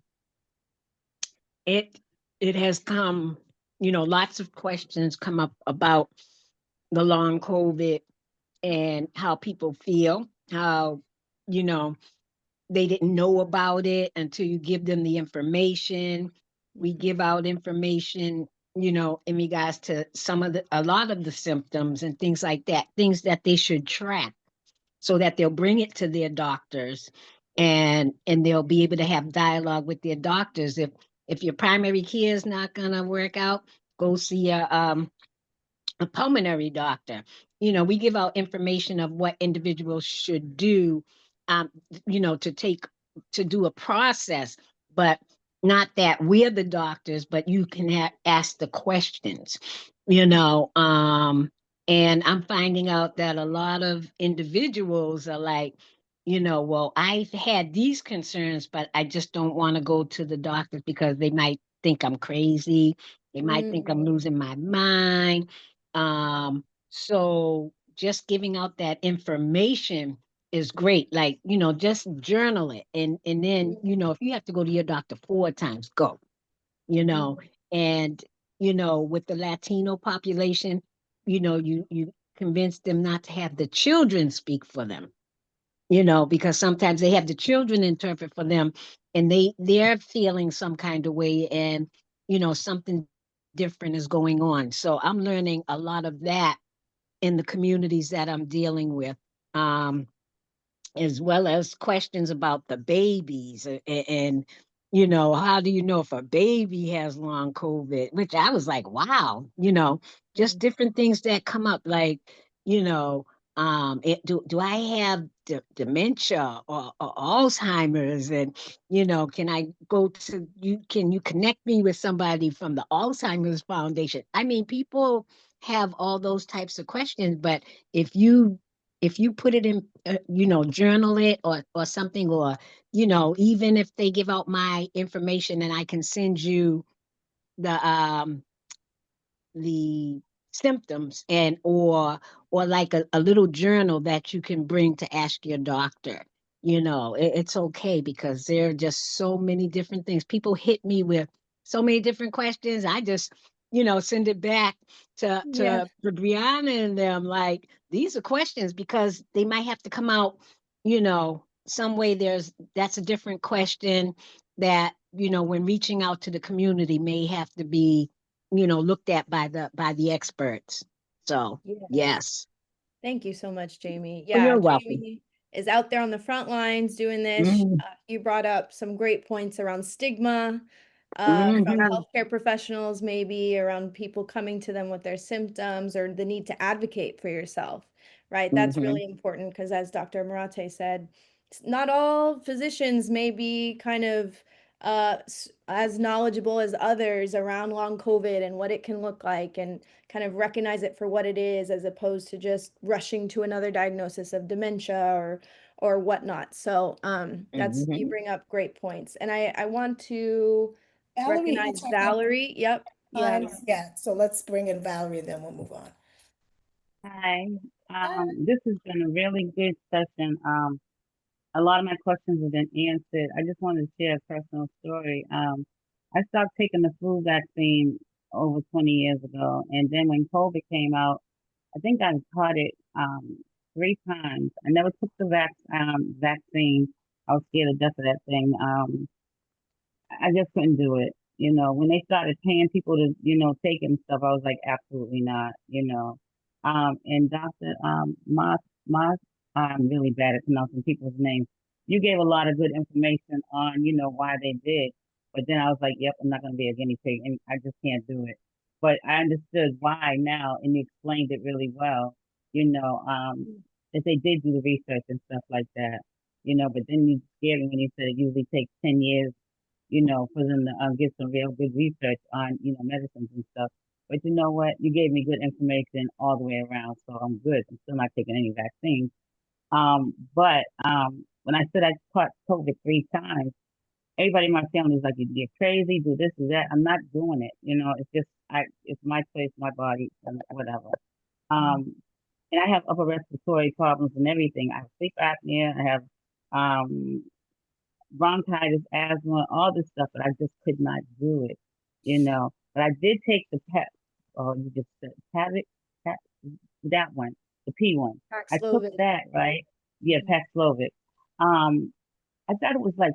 it it has come, lots of questions come up about the long COVID and how people feel, how, you know, they didn't know about it until you give them the information. We give out information, in regards to a lot of the symptoms and things like that, things that they should track so that they'll bring it to their doctors and they'll be able to have dialogue with their doctors. If your primary care is not going to work out, go see a pulmonary doctor. We give out information of what individuals should do, um, to do a process, but not that we're the doctors, but you can ask the questions, and I'm finding out that a lot of individuals are like, well, I've had these concerns, but I just don't want to go to the doctors because they might think I'm crazy. They might think I'm losing my mind. So just giving out that information is great. Like, just journal it. And then, if you have to go to your doctor 4 times, go, you know, and, with the Latino population, you convince them not to have the children speak for them, because sometimes they have the children interpret for them and they're feeling some kind of way and, something different is going on. So I'm learning a lot of that in the communities that I'm dealing with. Um, as well as questions about the babies and how do you know if a baby has long COVID, which I was like, wow, just different things that come up, like, you know do I have dementia or Alzheimer's, and can I go to you, can you connect me with somebody from the Alzheimer's Foundation? I mean, people have all those types of questions, but if you put it in, journal it or something, or, even if they give out my information and I can send you the the symptoms, and or like a little journal that you can bring to ask your doctor, it's okay, because there are just so many different things. People hit me with so many different questions. I just, send it back Yeah. to Brianna and them, like, these are questions, because they might have to come out, some way. That's a different question that, when reaching out to the community, may have to be, looked at by the experts. So Yes. yes. Thank you so much, Jamie. Oh, Yeah, you're welcome. Jamie is out there on the front lines doing this. Mhm. You brought up some great points around stigma from Mhm. healthcare professionals, maybe around people coming to them with their symptoms, or the need to advocate for yourself, right? That's Mhm. really important because, as Dr. Marathe said, not all physicians may be kind of as knowledgeable as others around long COVID and what it can look like, and kind of recognize it for what it is, as opposed to just rushing to another diagnosis of dementia or whatnot. So that's, you Mhm. bring up great points. And I want to Valerie recognize has her hand Valerie. Yep. Yeah. on. Yeah, so let's bring in Valerie, then we'll move on. Hi. This has been a really good session. A lot of my questions have been answered. I just wanted to share a personal story. I stopped taking the flu vaccine over 20 years ago, and then when COVID came out, I think I caught it 3 times. I never took the vaccine. I was scared to death of that thing. I just couldn't do it. When they started paying people to, take it and stuff, I was like, absolutely not. And Dr. Moss, I'm really bad at pronouncing people's names. You gave a lot of good information on, why they did. But then I was like, yep, I'm not going to be a guinea pig, and I just can't do it. But I understood why now, and you explained it really well, that they did do the research and stuff like that. But then you scared me when you said it usually takes 10 years, for them to get some real good research on, medicines and stuff. But you know what? You gave me good information all the way around, so I'm good. I'm still not taking any vaccines. But when I said I caught COVID 3 times, everybody in my family is like, "You're crazy. Do this, do that." I'm not doing it. It's just it's my choice, my body, and whatever. Um, and I have upper respiratory problems and everything. I have sleep apnea. I have um bronchitis, asthma, all this stuff, but I just could not do it. But I did take the PEP, or you just said PAP, that one, the P one. I took Paxlovid. that, right? Yeah, Paxlovid. Um, I thought it was like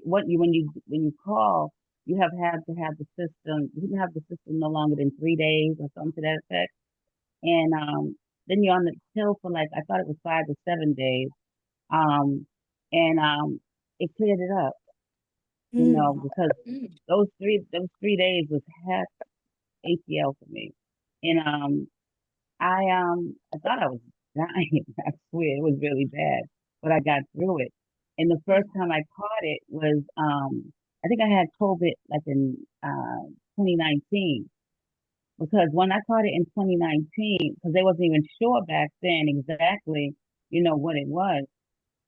when you call, you have had to have the system. You can have the system no longer than 3 days or something to that effect. And then you're on the pill for, like, I thought it was 5 to 7 days. Um, and it cleared it up, because Mm. those 3 days was half ATL for me. And I thought I was dying. I swear it was really bad, but I got through it. And the first time I caught it was I think I had COVID like in 2019, because when I caught it in 2019, because they wasn't even sure back then exactly, what it was.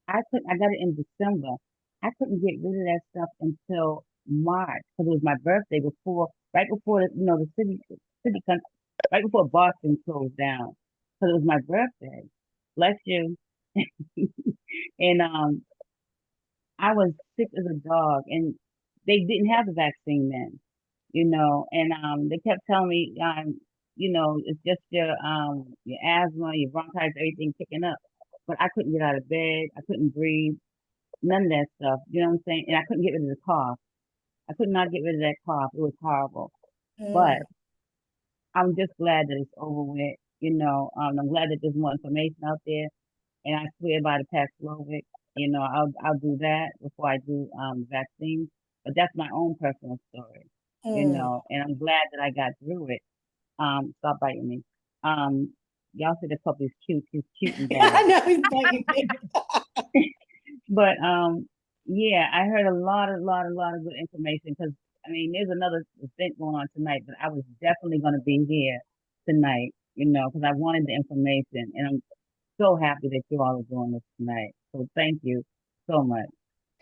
I got it in December. I couldn't get rid of that stuff until March, because it was my birthday right before, the right before Boston closed down. Because it was my birthday. Bless you. And I was sick as a dog, and they didn't have the vaccine then, and they kept telling me, it's just your asthma, your bronchitis, everything picking up. But I couldn't get out of bed, I couldn't breathe, none of that stuff. You know what I'm saying? And I couldn't get rid of the cough. I could not get rid of that cough. It was horrible. But Mm. I'm just glad that it's over with. I'm glad that there's more information out there, and I swear by the Paxlovid. I'll do that before I do vaccines. But that's my own personal story. Mm. And I'm glad that I got through it. Stop biting me. Y'all said the puppy's cute. He's cute and bad. I know he's biting me. But yeah, I heard a lot of good information because I mean, there's another event going on tonight, but I was definitely going to be here tonight, because I wanted the information, and I'm so happy that you all are doing this tonight. So thank you so much.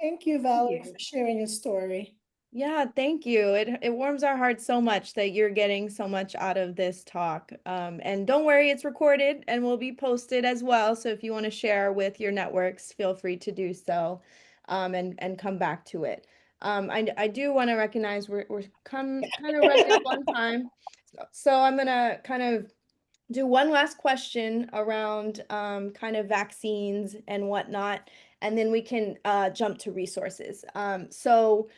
Thank you, Valerie, for sharing your story. Yeah, thank you. It warms our hearts so much that you're getting so much out of this talk. And don't worry, it's recorded and will be posted as well. So if you want to share with your networks, feel free to do so, and come back to it. I do want to recognize we're kind of running up on time. So I'm gonna kind of do one last question around kind of vaccines and whatnot, and then we can jump to resources. So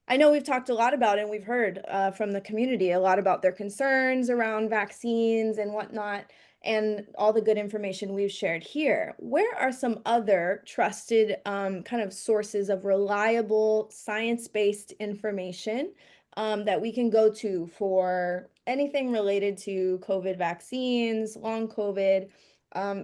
I know we've talked a lot about it and we've heard from the community a lot about their concerns around vaccines and whatnot, and all the good information we've shared here. Where are some other trusted kind of sources of reliable science-based information that we can go to for anything related to COVID vaccines, long COVID,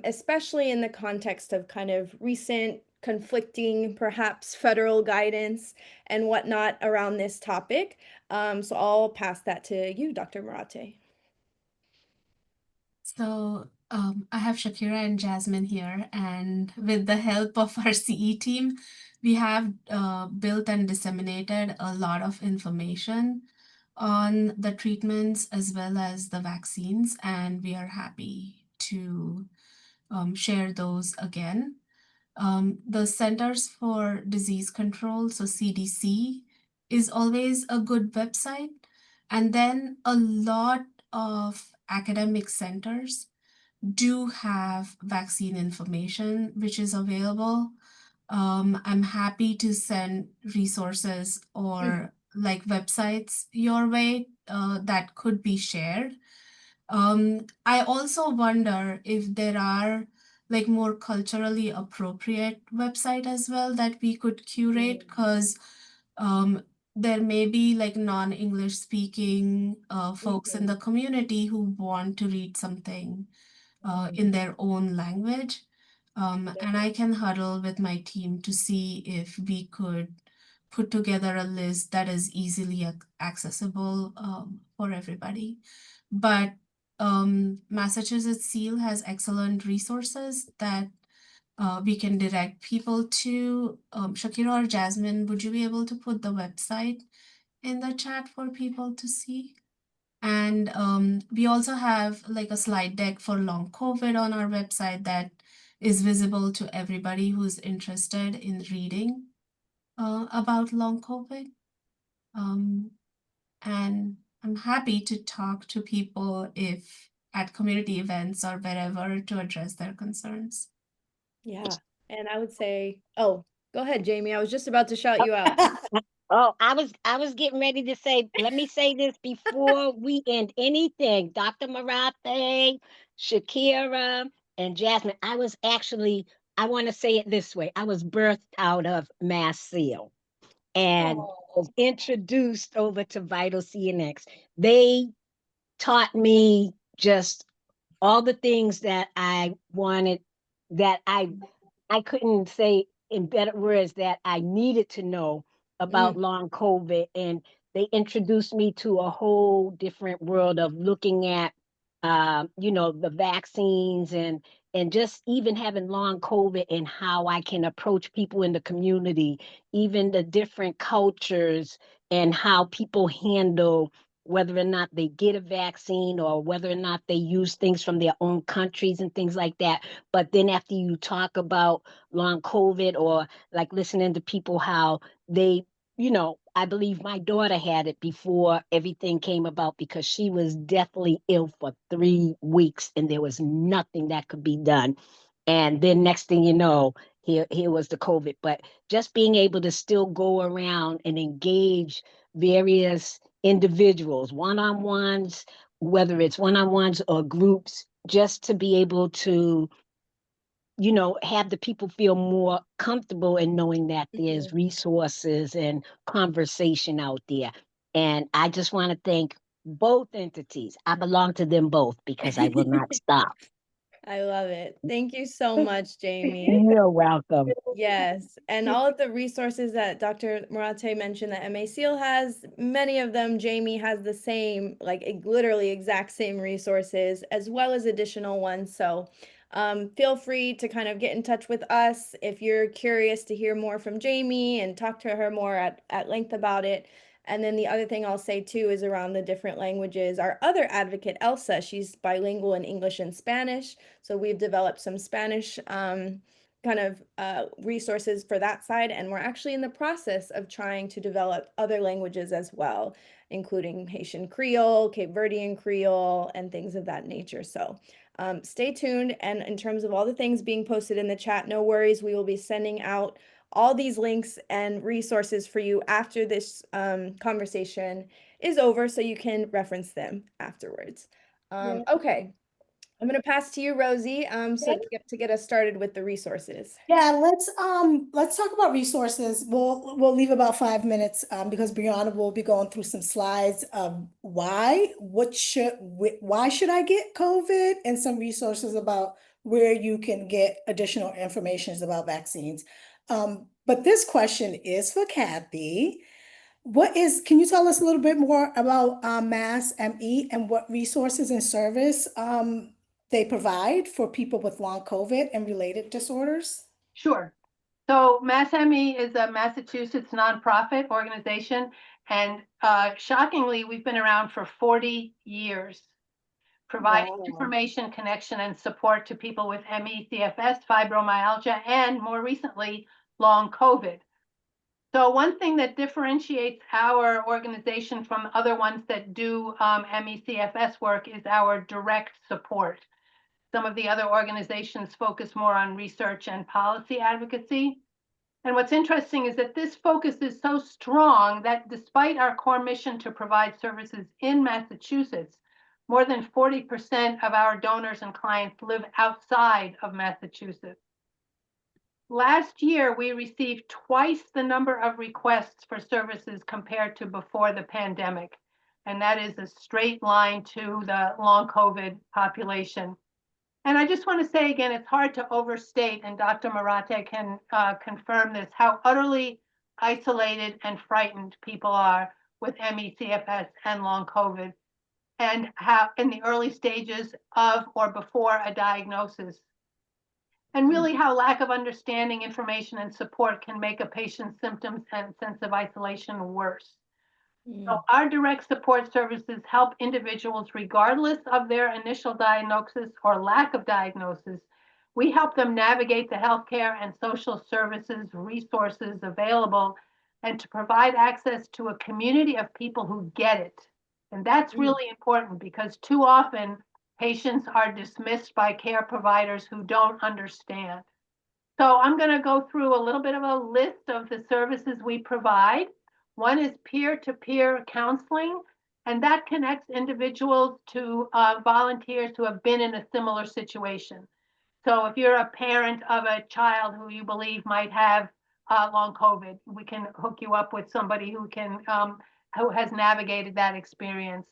especially in the context of kind of recent conflicting, perhaps federal guidance and whatnot around this topic. So I'll pass that to you, Dr. Marathe. So I have Shakira and Jasmine here, and with the help of our CE team, we have built and disseminated a lot of information on the treatments as well as the vaccines, and we are happy to share those again. The Centers for Disease Control, so CDC, is always a good website. And then a lot of academic centers do have vaccine information which is available. I'm happy to send resources or like websites your way that could be shared. I also wonder if there are like more culturally appropriate website as well that we could curate, because there may be like non-English speaking folks in the community who want to read something in their own language. And I can huddle with my team to see if we could put together a list that is easily accessible for everybody. But Massachusetts Seal has excellent resources that we can direct people to. Shakira or Jasmine, would you be able to put the website in the chat for people to see? And we also have like a slide deck for long COVID on our website that is visible to everybody who's interested in reading about long COVID. And I'm happy to talk to people if at community events or wherever to address their concerns. Yeah. And I would say, oh, go ahead, Jamie. I was just about to shout you out. Oh, I was getting ready to say, let me say this before we end anything. Dr. Marathe, Shakira, and Jasmine. I want to say it this way. I was birthed out of Mass Seal and was introduced over to Vital CNX. They taught me just all the things that I wanted, that I couldn't say in better words, that I needed to know about long COVID. And they introduced me to a whole different world of looking at, the vaccines, and just even having long COVID and how I can approach people in the community, even the different cultures and how people handle whether or not they get a vaccine or whether or not they use things from their own countries and things like that. But then after you talk about long COVID, or like listening to people how they, I believe my daughter had it before everything came about, because she was deathly ill for 3 weeks and there was nothing that could be done. And then next thing you know, here was the COVID. But just being able to still go around and engage various individuals, one-on-ones, whether it's one-on-ones or groups, just to be able to, have the people feel more comfortable in knowing that there's resources and conversation out there. And I just want to thank both entities. I belong to them both because I will not stop. I love it. Thank you so much, Jamie. You're welcome. Yes, and all of the resources that Dr. Marathe mentioned that MA SEAL has, many of them, Jamie has the same, like literally exact same resources, as well as additional ones. So feel free to kind of get in touch with us if you're curious to hear more from Jamie and talk to her more at length about it. And then the other thing I'll say too is around the different languages. Our other advocate, Elsa, she's bilingual in English and Spanish. So we've developed some Spanish kind of resources for that side. And we're actually in the process of trying to develop other languages as well, including Haitian Creole, Cape Verdean Creole, and things of that nature. So stay tuned. And in terms of all the things being posted in the chat, no worries. We will be sending out all these links and resources for you after this conversation is over, so you can reference them afterwards. Okay. I'm going to pass to you, Rosie, so to get us started with the resources. Yeah, let's talk about resources. We'll leave about 5 minutes because Brianna will be going through some slides of why should I get COVID, and some resources about where you can get additional information about vaccines. But this question is for Kathy. Can you tell us a little bit more about Mass ME and what resources and service they provide for people with long COVID and related disorders? Sure. So MassME is a Massachusetts nonprofit organization, and shockingly, we've been around for 40 years, providing information, connection, and support to people with ME, CFS, fibromyalgia, and more recently, long COVID. So one thing that differentiates our organization from other ones that do ME, CFS work is our direct support. Some of the other organizations focus more on research and policy advocacy. And what's interesting is that this focus is so strong that despite our core mission to provide services in Massachusetts, more than 40% of our donors and clients live outside of Massachusetts. Last year, we received twice the number of requests for services compared to before the pandemic. And that is a straight line to the long COVID population. And I just want to say again, it's hard to overstate, and Dr. Marathe can confirm this, how utterly isolated and frightened people are with ME, CFS, and long COVID, and how in the early stages of or before a diagnosis. And really how lack of understanding, information, and support can make a patient's symptoms and sense of isolation worse. So our direct support services help individuals regardless of their initial diagnosis or lack of diagnosis. We help them navigate the healthcare and social services resources available, and to provide access to a community of people who get it. And that's really important, because too often patients are dismissed by care providers who don't understand. So I'm going to go through a little bit of a list of the services we provide. One is peer-to-peer counseling, and that connects individuals to volunteers who have been in a similar situation. So if you're a parent of a child who you believe might have long COVID, we can hook you up with somebody who has navigated that experience.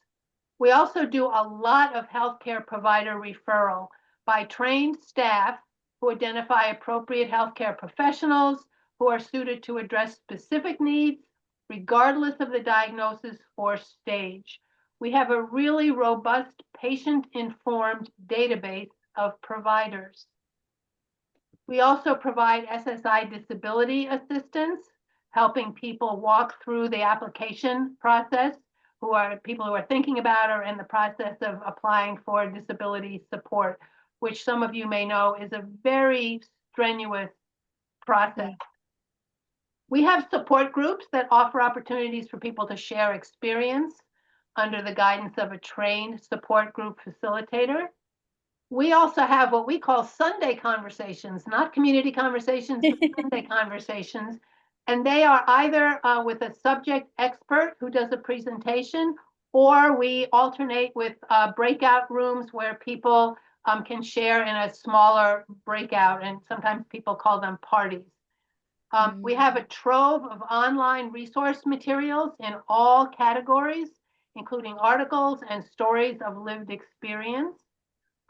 We also do a lot of healthcare provider referral by trained staff who identify appropriate healthcare professionals who are suited to address specific needs, regardless of the diagnosis or stage. We have a really robust patient-informed database of providers. We also provide SSI disability assistance, helping people walk through the application process people who are thinking about or in the process of applying for disability support, which some of you may know is a very strenuous process. We have support groups that offer opportunities for people to share experience under the guidance of a trained support group facilitator. We also have what we call Sunday conversations, not community conversations, but Sunday conversations. And they are either with a subject expert who does a presentation, or we alternate with breakout rooms where people can share in a smaller breakout, and sometimes people call them parties. We have a trove of online resource materials in all categories, including articles and stories of lived experience.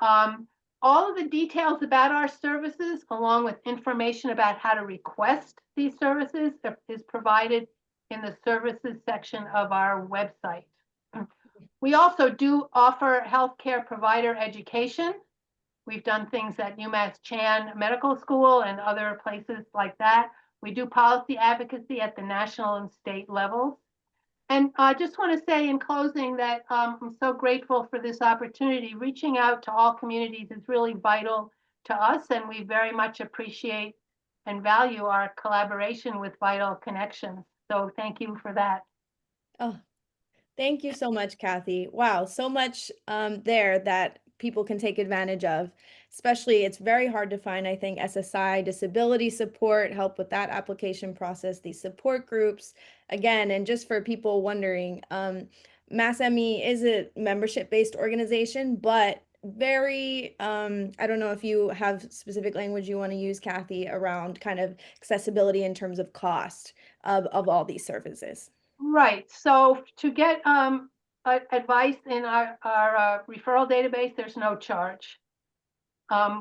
All of the details about our services, along with information about how to request these services, is provided in the services section of our website. We also do offer healthcare provider education. We've done things at UMass Chan Medical School and other places like that. We do policy advocacy at the national and state levels. And I just want to say in closing that I'm so grateful for this opportunity. Reaching out to all communities is really vital to us, and we very much appreciate and value our collaboration with Vital Connections. So thank you for that. Oh, thank you so much, Kathy. Wow, so much there that people can take advantage of. Especially, it's very hard to find, I think, SSI, disability support, help with that application process, these support groups. Again, and just for people wondering, MassME is a membership-based organization, but very, I don't know if you have specific language you want to use, Kathy, around kind of accessibility in terms of cost of all these services. Right. So to get advice in our referral database, there's no charge.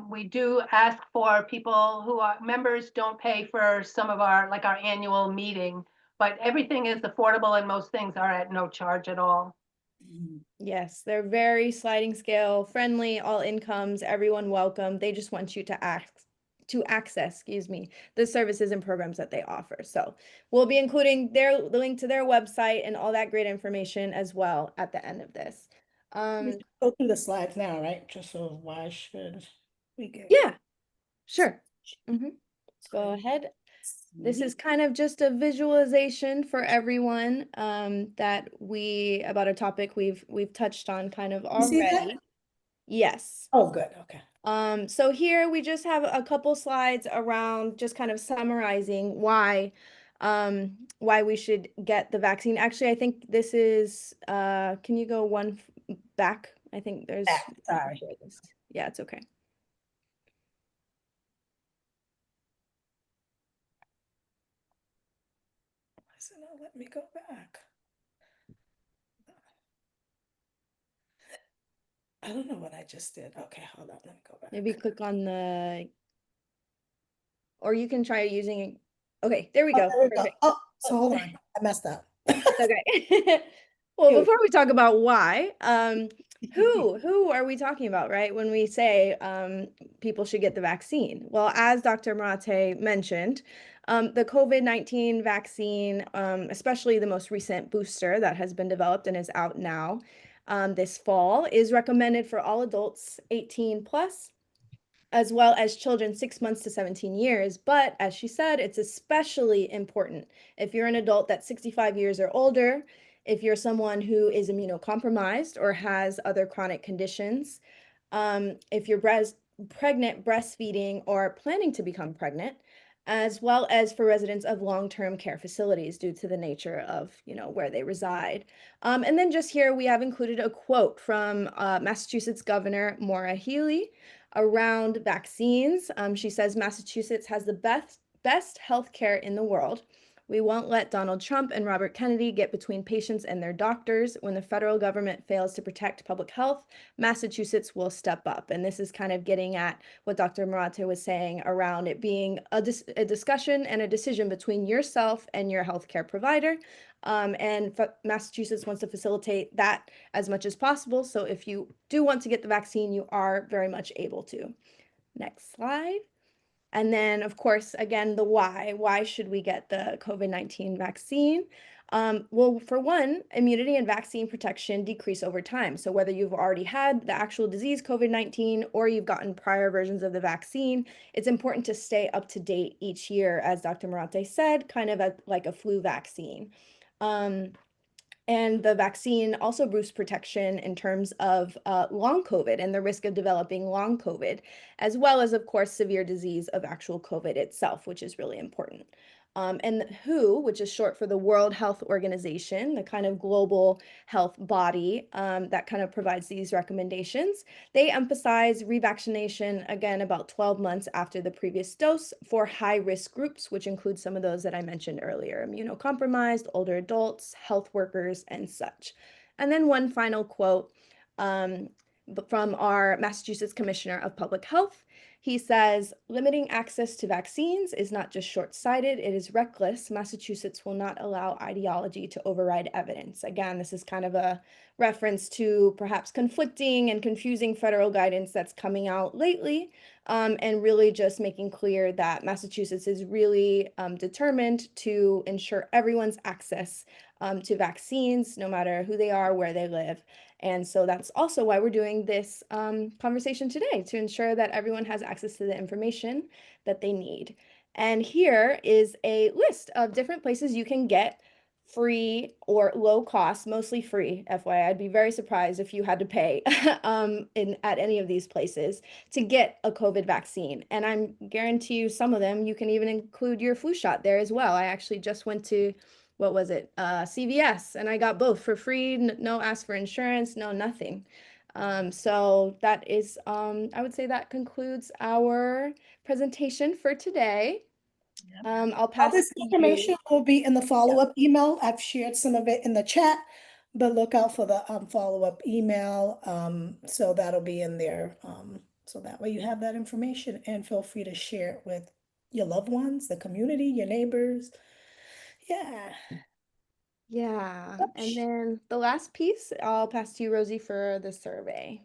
We do ask for people who are members don't pay for some of our annual meeting, but everything is affordable and most things are at no charge at all. Yes, they're very sliding scale friendly, all incomes, everyone welcome. They just want you to access, the services and programs that they offer. So we'll be including the link to their website and all that great information as well at the end of this. Go through the slides now, right? Just so why should we get? Yeah, sure. Go ahead. This is kind of just a visualization for everyone about a topic we've touched on kind of You see that? already. Yes. Oh, good. Okay. So here we just have a couple slides around just kind of summarizing why we should get the vaccine. Actually, I think this is, can you go one back? I think there's, sorry. Yeah, it's okay. So now let me go back. I don't know what I just did. Okay, hold on. Let me go back. Maybe click on or you can try using, okay, there we go. There we go. Oh, so hold on. I messed up. Okay. Well, before we talk about why, who are we talking about, right? When we say people should get the vaccine. Well, as Dr. Marathe mentioned, the COVID-19 vaccine, especially the most recent booster that has been developed and is out now this fall, is recommended for all adults 18 plus, as well as children 6 months to 17 years. But as she said, it's especially important if you're an adult that's 65 years or older, if you're someone who is immunocompromised or has other chronic conditions, if you're pregnant, breastfeeding, or planning to become pregnant, as well as for residents of long-term care facilities due to the nature of where they reside. And then just here we have included a quote from Massachusetts Governor Maura Healey around vaccines. She says Massachusetts has the best healthcare in the world. We won't let Donald Trump and Robert Kennedy get between patients and their doctors. When the federal government fails to protect public health, Massachusetts will step up. And this is kind of getting at what Dr. Marathe was saying around it being a discussion and a decision between yourself and your healthcare provider. And Massachusetts wants to facilitate that as much as possible. So if you do want to get the vaccine, you are very much able to. Next slide. And then, of course, again, the why. Why should we get the COVID-19 vaccine? Well, for one, immunity and vaccine protection decrease over time. So whether you've already had the actual disease, COVID-19, or you've gotten prior versions of the vaccine, it's important to stay up to date each year, as Dr. Marathe said, kind of like a flu vaccine. And the vaccine also boosts protection in terms of long COVID and the risk of developing long COVID, as well as, of course, severe disease of actual COVID itself, which is really important. And the WHO, which is short for the World Health Organization, the kind of global health body that kind of provides these recommendations, they emphasize revaccination again about 12 months after the previous dose for high-risk groups, which include some of those that I mentioned earlier, immunocompromised, older adults, health workers, and such. And then one final quote from our Massachusetts Commissioner of Public Health. He says, limiting access to vaccines is not just short-sighted, it is reckless. Massachusetts will not allow ideology to override evidence. Again, this is kind of a reference to perhaps conflicting and confusing federal guidance that's coming out lately, and really just making clear that Massachusetts is really determined to ensure everyone's access to vaccines, no matter who they are, where they live. And so that's also why we're doing this conversation today, to ensure that everyone has access to the information that they need. And here is a list of different places you can get free or low cost, mostly free, FYI. I'd be very surprised if you had to pay at any of these places to get a COVID vaccine. And I guarantee you some of them, you can even include your flu shot there as well. I actually just went to, what was it, CVS, and I got both for free, no ask for insurance, no nothing. So that is, I would say that concludes our presentation for today. I'll All pass this to information you. will be in the follow-up email. I've shared some of it in the chat, but look out for the follow-up email. So that'll be in there. So that way you have that information, and feel free to share it with your loved ones, the community, your neighbors. Yeah. Yeah, and then the last piece, I'll pass to you, Rosie, for the survey.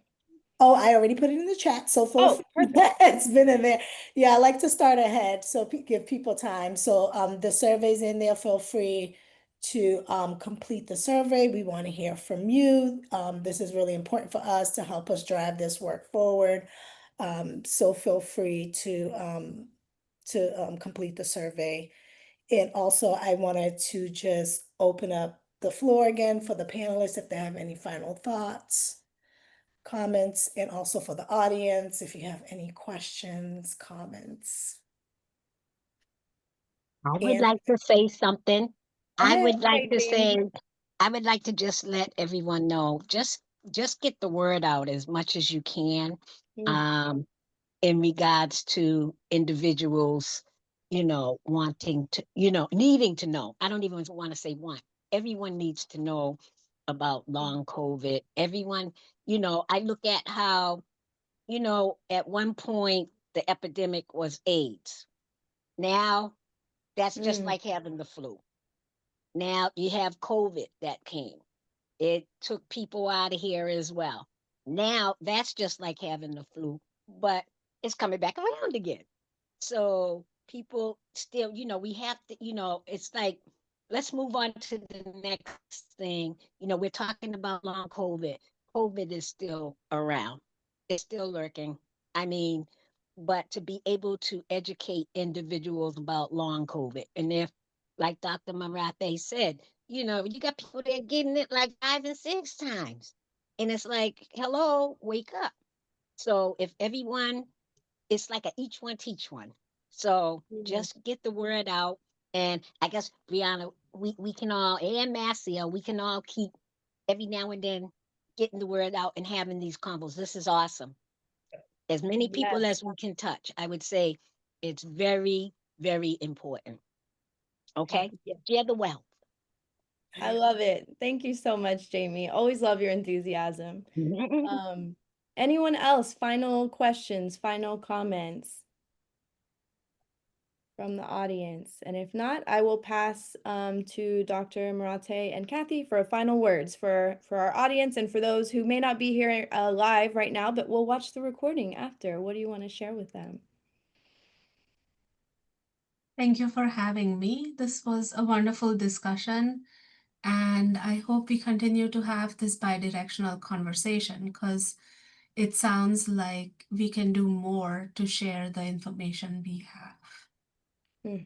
Oh, I already put it in the chat, so feel Oh, free. perfect. It's been in there. Yeah, I like to start ahead, so give people time. So the survey's in there. Feel free to complete the survey. We want to hear from you. This is really important for us to help us drive this work forward. So feel free to complete the survey. And also, I wanted to just open up the floor again for the panelists if they have any final thoughts, comments, and also for the audience, if you have any questions, comments. I would And like to say something. go I ahead. would like Hey, to Jamie. say, I would like to just let everyone know, just get the word out as much as you can, um, in regards to individuals, wanting to, needing to know. I don't even want to say want. Everyone needs to know about long COVID. Everyone, I look at how, at one point the epidemic was AIDS. Now that's just like having the flu. Now you have COVID that came. It took people out of here as well. Now that's just like having the flu, but it's coming back around again. So people still, we have to, it's like, let's move on to the next thing. We're talking about long COVID. COVID is still around, it's still lurking. I mean, but to be able to educate individuals about long COVID, and if, like Dr. Marathe said, you got people that are getting it like 5 and 6 times. And it's like, hello, wake up. So if everyone, it's like a each one teach one. So just get the word out. And I guess, Brianna, we can all, and Marcia, we can all keep every now and then getting the word out and having these combos. This is awesome. As many people Yes. as we can touch, I would say it's very, very important. Okay? Share the wealth. I love it. Thank you so much, Jamie. Always love your enthusiasm. Anyone else? Final questions, final comments from the audience? And if not, I will pass to Dr. Marathe and Kathy for final words for our audience and for those who may not be here live right now, but will watch the recording after. What do you want to share with them? Thank you for having me. This was a wonderful discussion. And I hope we continue to have this bidirectional conversation because it sounds like we can do more to share the information we have.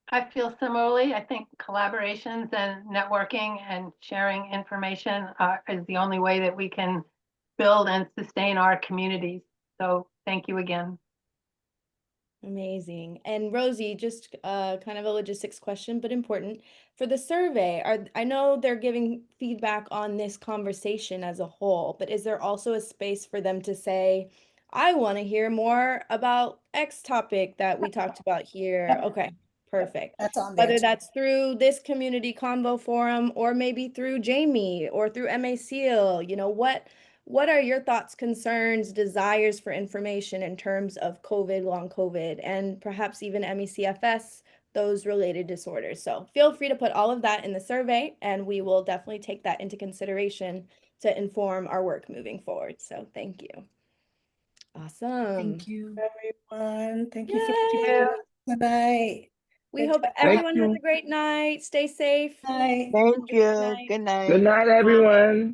I feel similarly. I think collaborations and networking and sharing information is the only way that we can build and sustain our communities. So thank you again. Amazing. And Rosie, just kind of a logistics question, but important. For the survey, I know they're giving feedback on this conversation as a whole, but is there also a space for them to say, I want to hear more about X topic that we talked about here? Yep. Okay, perfect. That's on there Whether too. that's through this community convo forum or maybe through Jamie or through MA Seal, you know, what are your thoughts, concerns, desires for information in terms of COVID, long COVID, and perhaps even MECFS, those related disorders? So feel free to put all of that in the survey, and we will definitely take that into consideration to inform our work moving forward. So thank you. Awesome. Thank you. Everyone, thank you for Yay! joining us tonight. We Good hope job. everyone has a great night. Stay safe. Bye. Thank Enjoy you. your night. Good night. Good night, everyone.